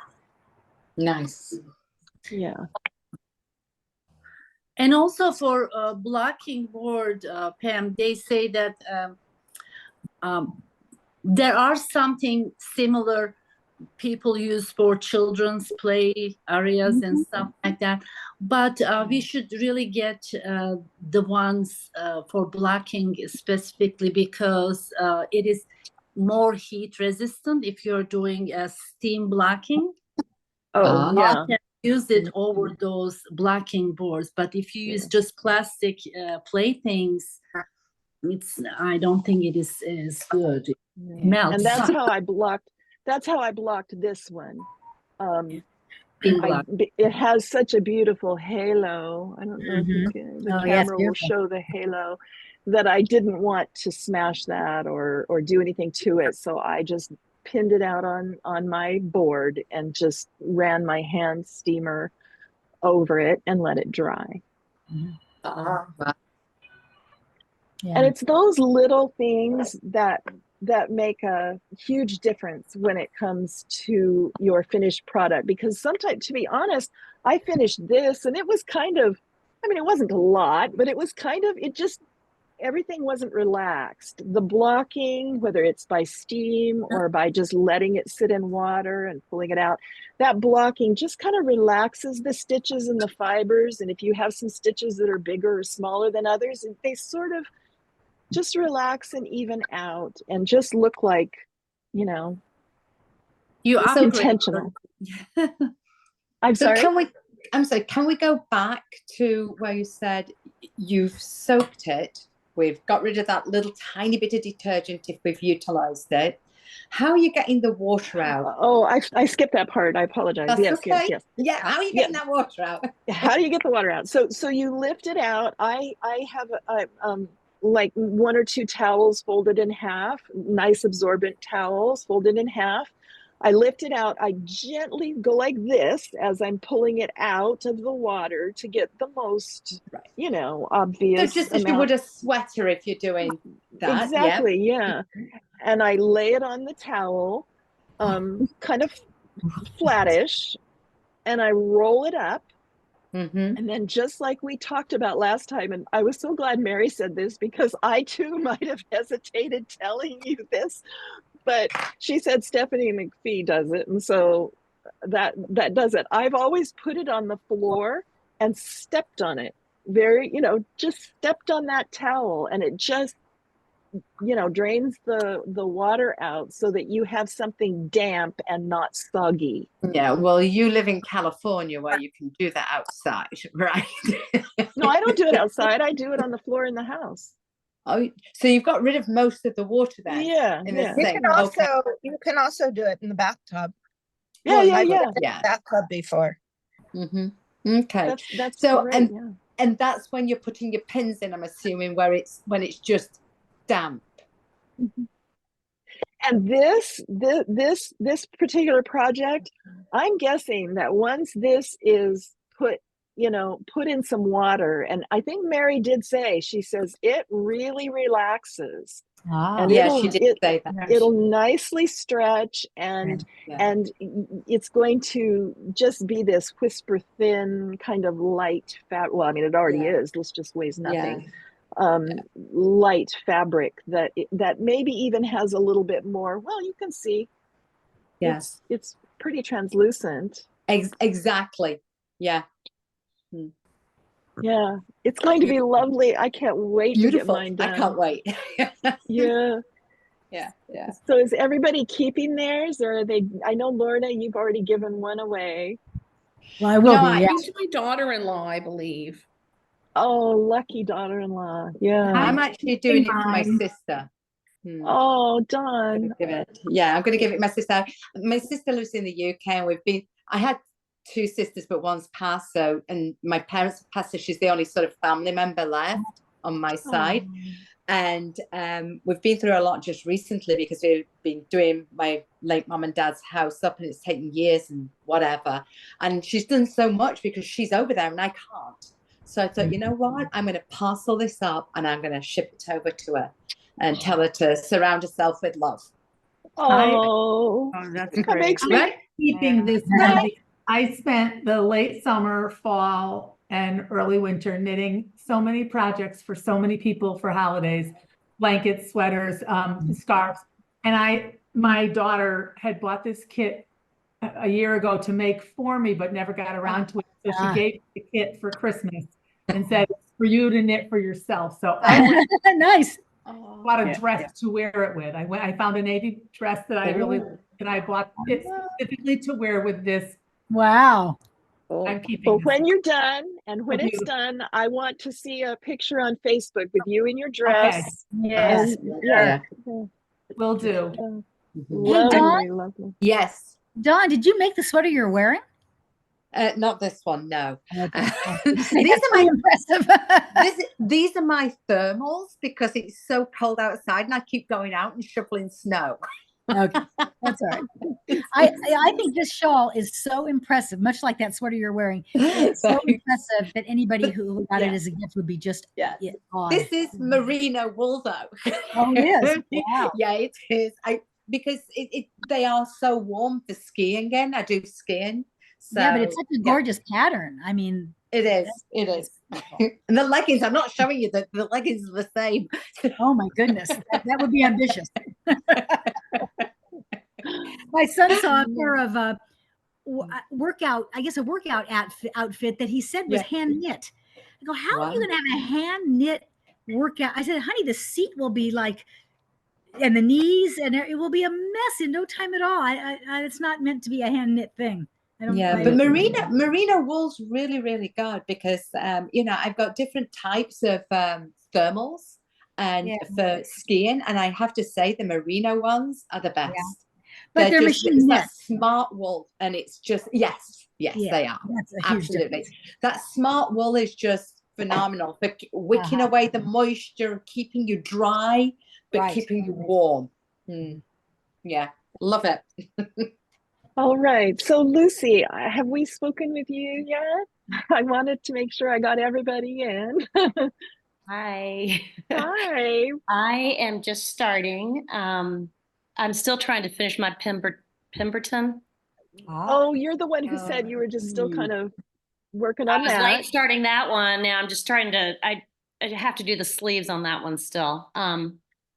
nice. Yeah. And also for blocking board, Pam, they say that there are something similar people use for children's play areas and stuff like that, but we should really get the ones for blocking specifically, because it is more heat resistant if you're doing a steam blocking. Oh yeah, you can use it over those blocking boards, but if you use just plastic playthings, I don't think it is as good. It melts. And that's how I blocked this one. It has such a beautiful halo. I don't know if the camera will show the halo, that I didn't want to smash that or do anything to it. So I just pinned it out on my board and just ran my hand steamer over it and let it dry. And it's those little things that make a huge difference when it comes to your finished product. Because sometimes, to be honest, I finished this and it was kind of, I mean, it wasn't a lot, but it was kind of, everything wasn't relaxed. The blocking, whether it's by steam or by just letting it sit in water and pulling it out, that blocking just kind of relaxes the stitches and the fibers. And if you have some stitches that are bigger or smaller than others, they sort of just relax and even out and just look like, you know, it's intentional. I'm sorry. Can we go back to where you said you've soaked it? We've got rid of that little tiny bit of detergent if we've utilized it. How are you getting the water out? Oh, I skipped that part. I apologize. That's Yes, okay. yes. Yeah, how are you getting that water out? How do you get the water out? So you lift it out. I have like 1 or 2 towels folded in half, nice absorbent towels folded in half. I lift it out. I gently go like this as I'm pulling it out of the water to get the most, obvious. So just as you would a sweater if you're doing that. Exactly, yeah. And I lay it on the towel, kind of flattish, and I roll it up. And then just like we talked about last time, and I was so glad Mary said this because I too might have hesitated telling you this, but she said Stephanie McPhee does it, and so that does it. I've always put it on the floor and stepped on it. Just stepped on that towel, and it just drains the water out so that you have something damp and not soggy. Yeah, well, you live in California where you can do that outside, right? No, I don't do it outside. I do it on the floor in the house. Oh, so you've got rid of most of the water then? Yeah, in yeah. the sink. You can also do it in the bathtub. Yeah, I've done it in yeah. the bathtub before. Okay. That's so great, and that's when you're putting your pins in, I'm assuming, when it's just damp. And this particular project, I'm guessing that once this is put in some water, and I think Mary did say, she says it really relaxes. And yeah, she did say that. It'll nicely stretch, and it's going to just be this whisper thin kind of light fat. Well, I mean, it already is. This just weighs nothing. Light fabric that maybe even has a little bit more. Well, you can see. Yes, it's pretty translucent. Exactly. Yeah. Yeah, it's going to be lovely. I can't wait to get mine done. I can't wait. Yeah. Yeah. So is everybody keeping theirs, or are they? I know, Lorna, you've already given one away. Well, I will be. I to my daughter-in-law, I believe. Oh, lucky daughter-in-law. Yeah. I'm actually doing it for my sister. Oh, Dawn. I'm going to give it my sister. My sister lives in the UK, and I had 2 sisters, but one's passed. So, and my parents passed, so she's the only sort of family member left on my side. And we've been through a lot just recently because we've been doing my late mom and dad's house up, and it's taken years and whatever. And she's done so much because she's over there and I can't. So I thought, you know what? I'm going to parcel this up and I'm going to ship it over to her and tell her to surround herself with love. Oh, that's that great. makes me keeping this. I spent the late summer, fall, and early winter knitting so many projects for so many people for holidays, blankets, sweaters, scarves. And my daughter had bought this kit a year ago to make for me, but never got around to it. So she gave me the kit for Christmas and said, it's for you to knit for yourself. So I nice. bought a dress to wear it with. I found a navy dress that I really liked, and I bought it specifically to wear with this. Wow. I'm keeping But when you're done, and when it's done, I want to see a picture on Facebook with you in your dress. Okay. Yes. Will do. Lovely, Dawn? lovely. Yes. Dawn, did you make the sweater you're wearing? Not this one, no. These are my impressive. These are my thermals because it's so cold outside and I keep going out and shoveling snow. Okay, that's all right. I think this shawl is so impressive, much like that sweater you're wearing. It's so impressive that anybody who got it as a gift would be just awed. This is merino wool, though. Oh, it is. Wow. Yeah, it is. Because they are so warm for skiing again. I do skiing. So, yeah, but it's such a gorgeous pattern. I mean, it is. It is. And the leggings, I'm not showing you the leggings are the same. Oh my goodness. That would be ambitious. My son saw a pair of a workout outfit that he said was hand knit. I go, how are you going to have a hand knit workout? I said, honey, the seat will be like, and the knees, and it will be a mess in no time at all. It's not meant to be a hand knit thing. But merino wool's really, really good because I've got different types of thermals, and for skiing. And I have to say, the merino ones are the best. Yeah. But they're machine it's knit. that smart wool, and it's just yes, they are. That's a huge Absolutely. difference. That smart wool is just phenomenal for wicking away the moisture, keeping you dry, but keeping you warm. Yeah, love it. All right. So Lucy, have we spoken with you yet? I wanted to make sure I got everybody in. Hi. Hi. I am just starting. I'm still trying to finish my Pemberton. Oh, you're the one who said you were just still kind of working on that. I was late starting that one. Now I'm just trying to, I have to do the sleeves on that one still.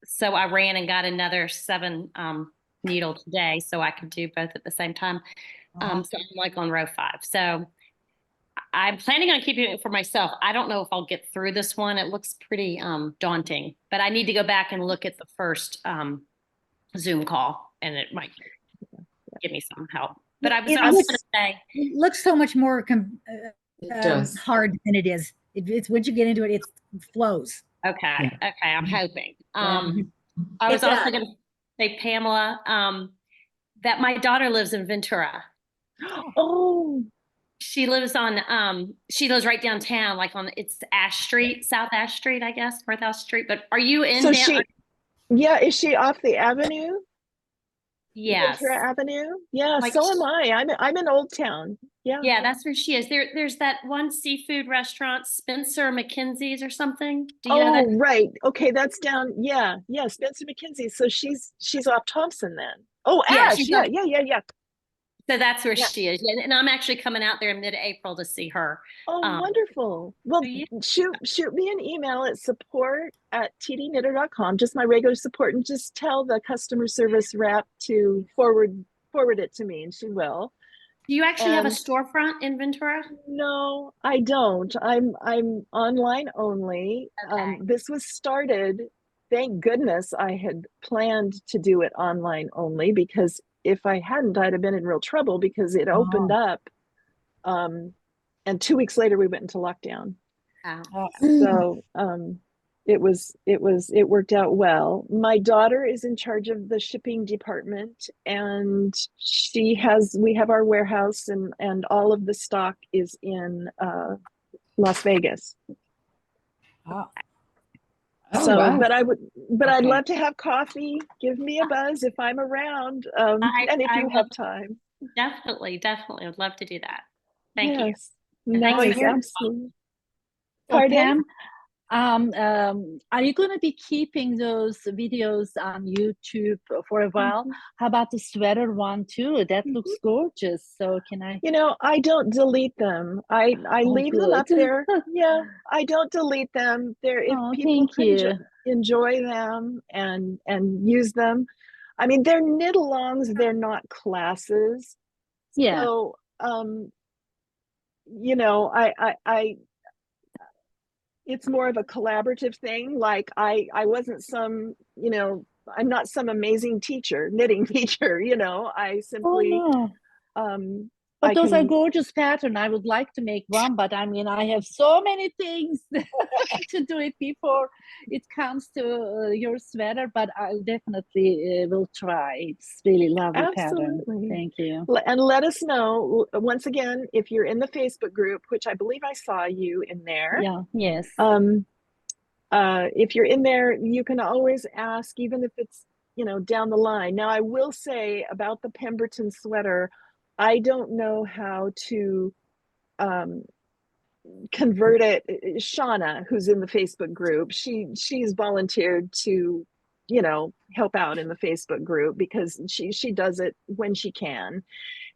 So I ran and got another 7 needle today so I could do both at the same time. So I'm like on row 5. So I'm planning on keeping it for myself. I don't know if I'll get through this one. It looks pretty daunting, but I need to go back and look at the first Zoom call, and it might give me some help. But I was going to say, it looks so much more hard than it is. It's once you get into it, it flows. Okay. I'm hoping. I was also going to say, Pamela, that my daughter lives in Ventura. Oh. She lives right downtown, like it's Ash Street, South Ash Street, I guess, North Ash Street. But are you in there? Is she off the avenue? Yes. Ventura Avenue? Yeah, like, so am I. I'm in Old Town. Yeah. Yeah, that's where she is. There's that one seafood restaurant, Spencer McKinsey's or something. Do you know that? Right. Okay, that's down. Yeah, Spencer McKinsey. So she's off Thompson then. Oh, Ash. Yeah. So that's where she is. And I'm actually coming out there in mid-April to see her. Oh, wonderful. Well, shoot me an email at support@tdknitter.com, just my regular support, and just tell the customer service rep to forward it to me, and she will. Do you actually have a storefront in Ventura? No, I don't. I'm online only. Okay. This was started, thank goodness I had planned to do it online only, because if I hadn't, I'd have been in real trouble, because it opened up. And 2 weeks later we went into lockdown. So it worked out well. My daughter is in charge of the shipping department, and we have our warehouse, and all of the stock is in Las Vegas. I'd love to have coffee. Give me a buzz if I'm around, and if you have time. Definitely. I'd love to do that. Thank you. Nice, absolutely. Pam, are you going to be keeping those videos on YouTube for a while? How about the sweater one too? That looks gorgeous. So can I? I don't delete them. I leave them up there. Yeah, I don't delete them. If people enjoy them and use them. I mean, they're knit-alongs. They're not classes. Yeah. So, it's more of a collaborative thing. Like I wasn't some, I'm not some amazing knitting teacher, I simply, but those are gorgeous patterns. I would like to make one, but I mean, I have so many things to do it before it comes to your sweater, but I definitely will try. It's really lovely pattern. Thank you. And let us know, once again, if you're in the Facebook group, which I believe I saw you in there. Yeah, yes. If you're in there, you can always ask, even if it's, down the line. Now, I will say about the Pemberton sweater, I don't know how to convert it. Shauna, who's in the Facebook group, she's volunteered to, help out in the Facebook group, because she does it when she can.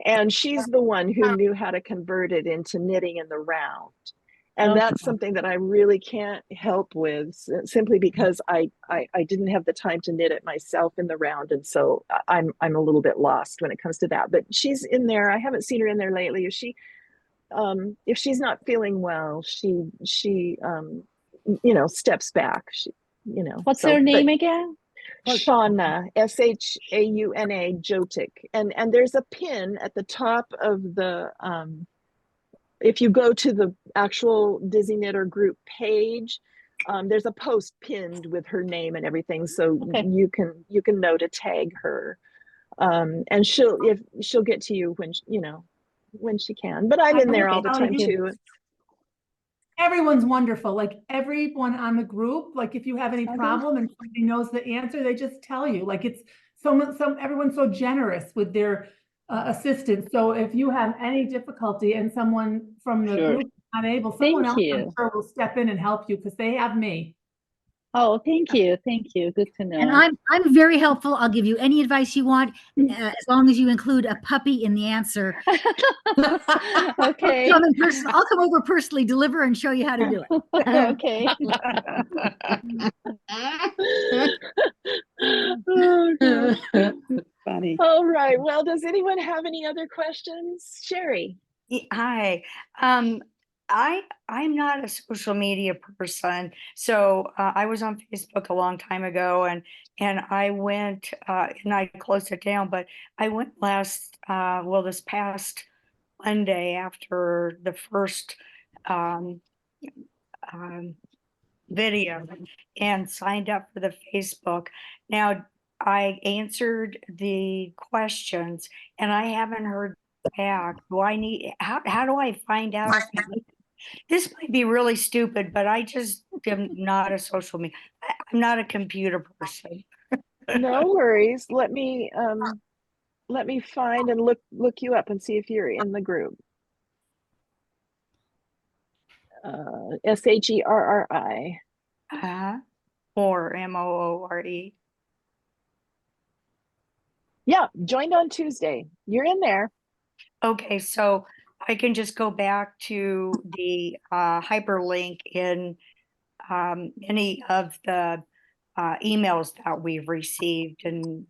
And she's the one who knew how to convert it into knitting in the round. And that's something that I really can't help with, simply because I didn't have the time to knit it myself in the round. And so I'm a little bit lost when it comes to that. But she's in there. I haven't seen her in there lately. If she's not feeling well, she steps back. What's her name again? Shauna, Shauna Jotik. And there's a pin at the top of the if you go to the actual Dizzy Knitter group page, there's a post pinned with her name and everything, so Okay. you can know to tag her, and she'll get to you when when she can. But I'm in there all the time too. Everyone's wonderful. Like everyone on the group, like if you have any problem and somebody knows the answer, they just tell you. Like it's everyone's so generous with their assistance. So if you have any difficulty and someone from the group is not able, someone else I'm sure will step in and help you because they have me. Oh, thank you. Thank you. Good to know. And I'm very helpful. I'll give you any advice you want, as long as you include a puppy in the answer. Okay. I'll come over personally, deliver, and show you how to do it. Okay. Oh, Funny. all right. Well, does anyone have any other questions? Sherry. Hi. I'm not a social media person, so I was on Facebook a long time ago, and I went and I closed it down. But I went this past Monday after the first video and signed up for the Facebook. Now I answered the questions and I haven't heard back. How do I find out? This might be really stupid, but I just am not a social media. I'm not a computer person. No worries. Let me find and look you up and see if you're in the group. SHERRI. Or MOORE. Yeah, joined on Tuesday. You're in there. Okay, so I can just go back to the hyperlink in any of the emails that we've received. And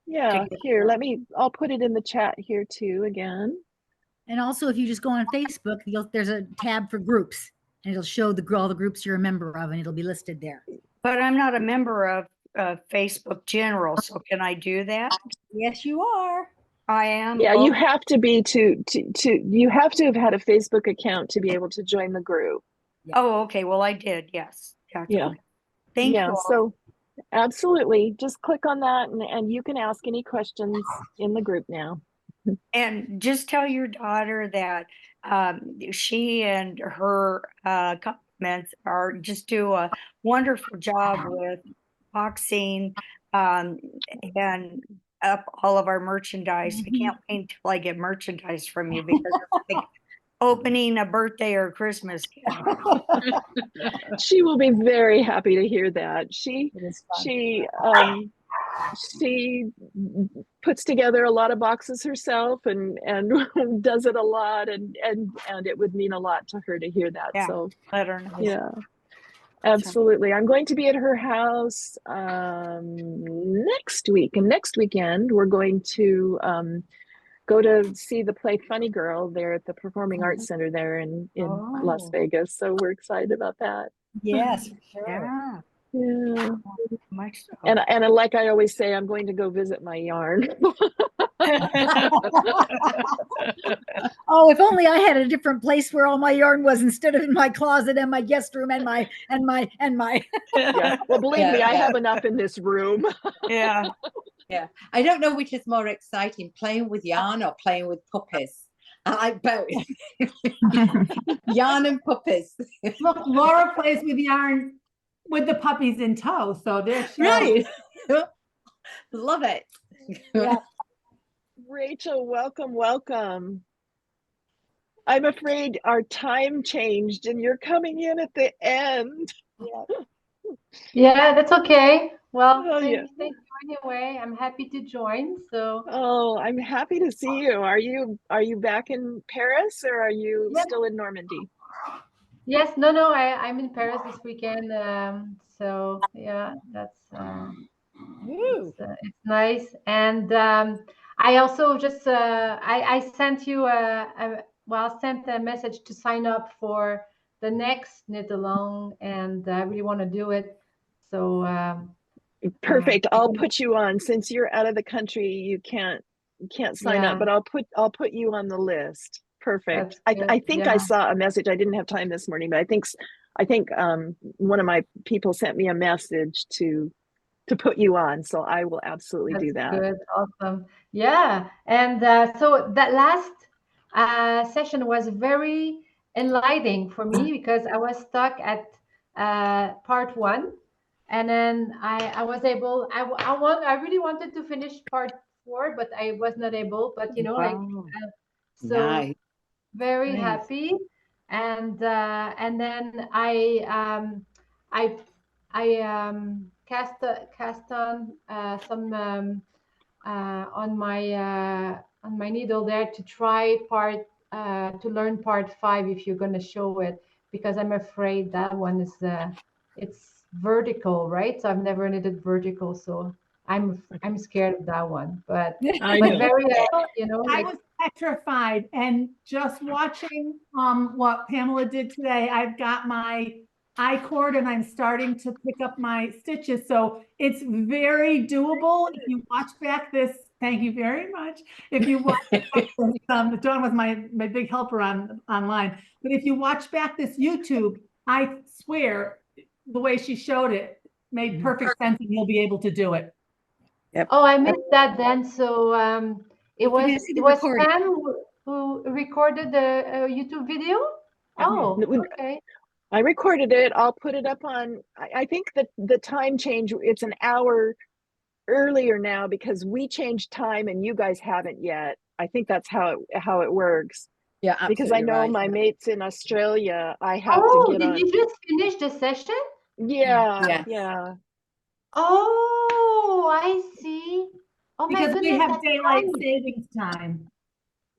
yeah, here, I'll put it in the chat here too again. And also, if you just go on Facebook, there's a tab for groups, and it'll show all the groups you're a member of, and it'll be listed there. But I'm not a member of Facebook General, so can I do that? Yes, you are. I am. Yeah, you have to be you have to have had a Facebook account to be able to join the group. Yeah. Oh, okay. Well, I did. Yes. Gotcha. Yeah. Thank you. So absolutely, just click on that, and you can ask any questions in the group now. And just tell your daughter that she and her compliments just do a wonderful job with boxing and up all of our merchandise. I can't wait until I get merchandise from you because it's like opening a birthday or Christmas gift. She will be very happy to hear that. She puts together a lot of boxes herself and does it a lot, and it would mean a lot to her to hear that. Yeah, so let her know. Yeah, absolutely. I'm going to be at her house next week, and next weekend we're going to go to see the play Funny Girl there at the Performing Arts Center there in Las Vegas. So we're excited about that. Yes, for sure. Yeah. Yeah. Much so. And like I always say, I'm going to go visit my yarn. Oh, if only I had a different place where all my yarn was instead of in my closet and my guest room and my. Yeah. Well, believe me, I have enough in this room. Yeah. Yeah. I don't know which is more exciting, playing with yarn or playing with puppies. I like both. Yarn and puppies. Look, Laura plays with yarn with the puppies in tow, so there she Right. Love it. Yeah. Rachel, welcome. I'm afraid our time changed and you're coming in at the end. Yeah, that's okay. Well, yeah. thank you anyway. I'm happy to join. So. Oh, I'm happy to see you. Are you back in Paris or are you still in Normandy? Yes, no, I'm in Paris this weekend. So yeah, that's it's nice. And I also just I sent you sent a message to sign up for the next knit along, and I really want to do it. So perfect. I'll put you on. Since you're out of the country, you can't sign up, but I'll put you on the list. Perfect. That's good. I think I Yeah, saw a message. I didn't have time this morning, but I think one of my people sent me a message to put you on. So I will absolutely that's do that. good. Awesome. Yeah. And so that last session was very enlightening for me because I was stuck at part 1. And then I was able, I really wanted to finish part 4, but I was not able. But like, Wow. so Nice. very Nice. happy. And then I cast on some on my needle there to try to learn part 5 if you're going to show it, because I'm afraid that one is it's vertical, right? So I've never knitted vertical, so I'm scared of that one. But I but know. very I like, was petrified, and just watching what Pamela did today, I've got my I-cord and I'm starting to pick up my stitches. So it's very doable. If you watch back this, thank you very much. If you watch back this, Dawn was my big helper online. But if you watch back this YouTube, I swear the way she showed it made perfect sense, and you'll be able to do it. Yep. oh, I missed that then. So it Don't forget was to see the recording. Pam who recorded the YouTube video. Oh, okay. I recorded it. I'll put it up on, I think that the time change, it's an hour earlier now because we changed time and you guys haven't yet. I think that's how it works. Yeah, absolutely. Because I know right. my mates in Australia, I have to Oh, get did on. you just finish the session? Yeah, Yes. yeah. Oh, I see. Oh my Because we goodness, have that's daylight right. savings time.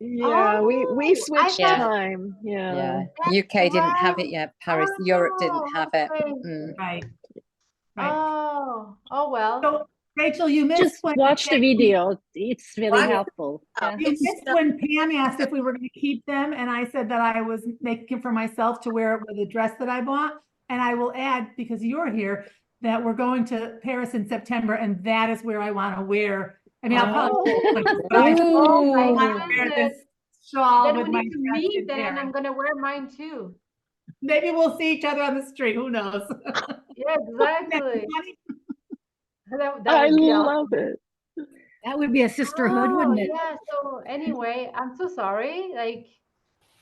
Yeah, we Oh, switched Yeah. time. Yeah. Yeah. that's UK didn't have right. it yet. Paris, Europe didn't have it. Okay. Right. Right. Oh well. So Rachel, you missed Just when watch the video. It's really What? helpful. Yeah. you missed when Pam asked if we were going to keep them, and I said that I was making for myself to wear it with a dress that I bought. And I will add, because you're here, that we're going to Paris in September, and that is where I want to wear. I mean, I'll probably, but I Oh my want to wear goodness. this shawl Then with we my need to dress meet, in and Paris. I'm gonna wear mine too. Maybe we'll see each other on the street. Who knows? Yeah, exactly. That I would be love awesome. it. That would be a sisterhood, Oh wouldn't it? yeah. So anyway, I'm so sorry. Like,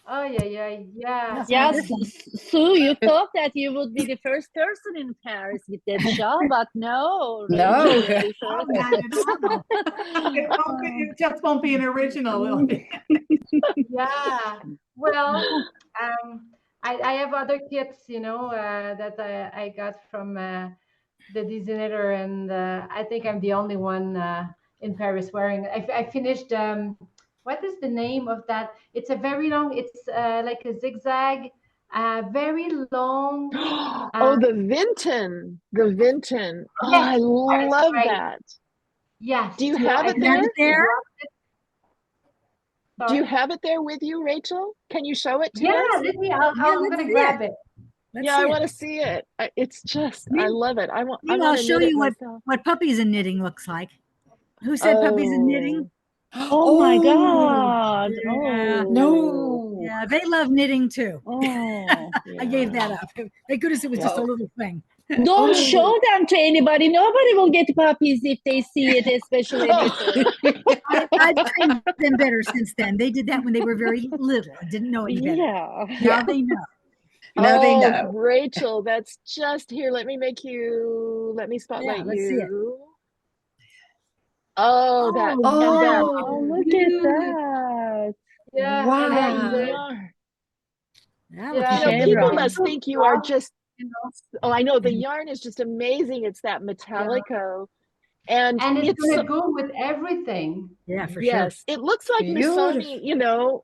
oh yeah. Yes, Sue, you thought that you would be the first person in Paris with that shawl, but no. No. Rachel will be first. Not at all. It just won't be an original. Will it? Yeah. Well, I have other kits, that I got from the designer, and I think I'm the only one in Paris wearing. I finished. What is the name of that? It's a very long. It's like a zigzag, very long. Oh, the Vinton. Oh, Yes, I love right. that. Yes. Do you so have I it there? finished there? Do you Sorry. have it there with you, Rachel? Can you show it to Yeah, us? let me. Yeah, I'm let's gonna see grab it. it. Let's Yeah, see I it. want to see it. It's just, I love it. I want I'll to show knit it you myself. what puppies and knitting looks like. Who said puppies and knitting? Oh my God. Yeah. Oh. No. Yeah, they love knitting too. Oh. I gave that up. Thank goodness it was just a Whoa. little thing. Don't show them to anybody. Nobody will get puppies if they see it, especially I've trained them better since then. They did that when they were very little and didn't know any better. Yeah. Now they know. Now they Oh, know. Rachel, that's just here. Let me spotlight let's see it. you. Oh, that, and that. Oh, look at that. Yeah, Wow. and then the yarn. That yeah, looks You know, good. people Chevron. must think you are just, oh, I know the Mhm. yarn is just amazing. It's that yeah. Metallico. And And it's it's, gonna go with everything. Yeah, for sure. yes, it looks like Beautiful. Missoni,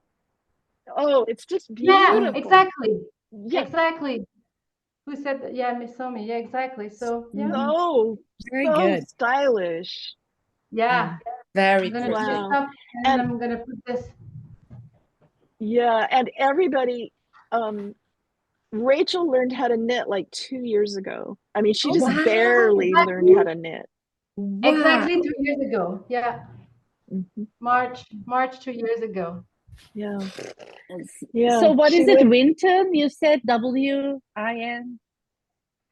oh, it's just Yeah, beautiful. exactly. Yeah, Exactly. Who said that? Yeah, Miss Somi. Yeah, exactly. So yeah. so Very good. stylish. Yeah. Very I'm gonna pretty. finish Wow. up, and And I'm gonna put this. yeah, and everybody, Rachel learned how to knit like 2 years ago. I mean, she Oh, just wow. barely learned how to knit. Exactly Wow. 2 years ago. Yeah. Mhm. March 2 years ago. Yeah. So what she is it? would- Winton? You said WIN?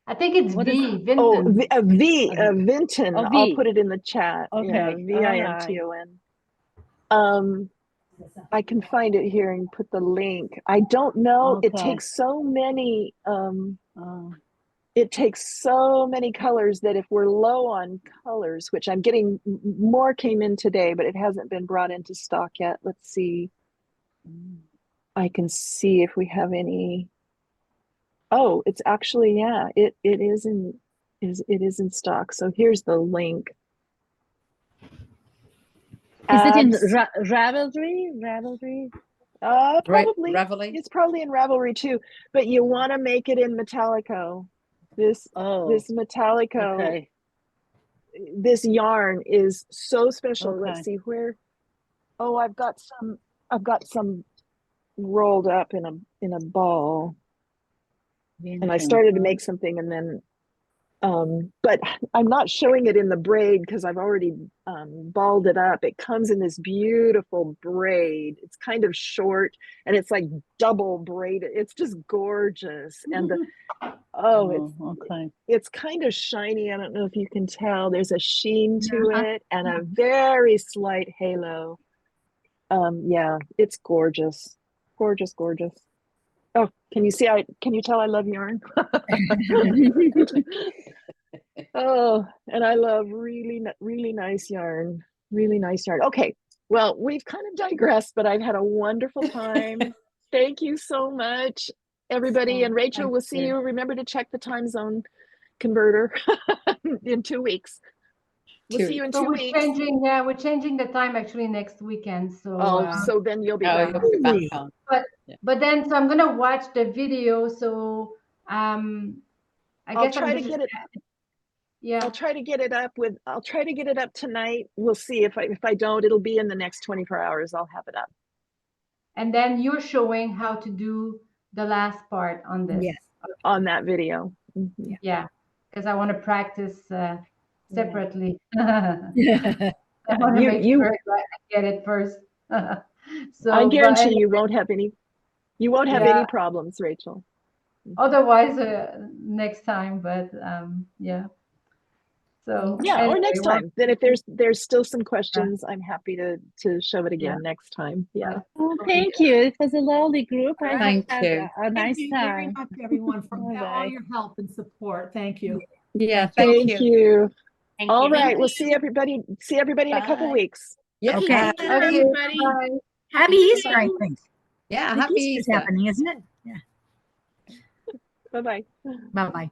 I think it's What is- V, Oh, Vinton. Vinton. Oh, I'll V. put it in the chat. Yeah, Okay. Vinton. I can find it here and put the link. I don't know. It Okay. takes so many Oh. it takes so many colors that if we're low on colors, which I'm getting more came in today, but it hasn't been brought into stock yet. Let's see. I can see if we have any. Oh, it's actually, yeah, it is in stock. So here's the link. Is it in Abs- Ravelry? Probably. Ravelry. It's probably in Ravelry too, but you want to make it in Metallico. This Metallico, Okay. this yarn is so special. Okay. Let's see where. Oh, I've got some rolled up in a ball, and I started to make something, and then but I'm not showing it in the braid because I've already balled it up. It comes in this beautiful braid. It's kind of short and it's like double braided. It's just gorgeous. And it's kind of shiny. I don't know if you can tell. There's a sheen to it and a very slight halo. Yeah, it's gorgeous. Gorgeous. Oh, can you tell I love yarn? Oh, and I love really nice yarn. Really nice yarn. Okay, well, we've kind of digressed, but I've had a wonderful time. Thank you so much, everybody. And Rachel, we'll see you. Remember to check the time zone converter in 2 weeks. We'll see you in 2 weeks. We're changing the time actually next weekend. So so then you'll be back. You'll be back on. But then so I'm gonna watch the video. So I guess try to get it. Yeah. I'll try to get it up tonight. We'll see if I don't, it'll be in the next 24 hours. I'll have it up. And then you're showing how to do the last part on this. Yes. On that video. Mm-hmm. Yeah. Because I want to practice separately. Yeah. I want to make sure I get it first. So I guarantee you won't have any any problems, Rachel. Otherwise next time, but yeah. So yeah, anyway, or next time. Then if there's still some questions, I'm happy to show it again next time. Yeah. Oh, thank you. It was a lovely group. I Thank had you. a nice Thank you very time. much, everyone, for all Bye-bye. your help and support. Thank you. Yeah, Thank you. Thank All you. right, we'll see everybody in a couple weeks. Yeah. Okay. Okay. Everybody. Bye. Happy Easter, I think. Yeah, I think happy Easter's Easter. happening, isn't it? Yeah. Bye-bye. Bye-bye.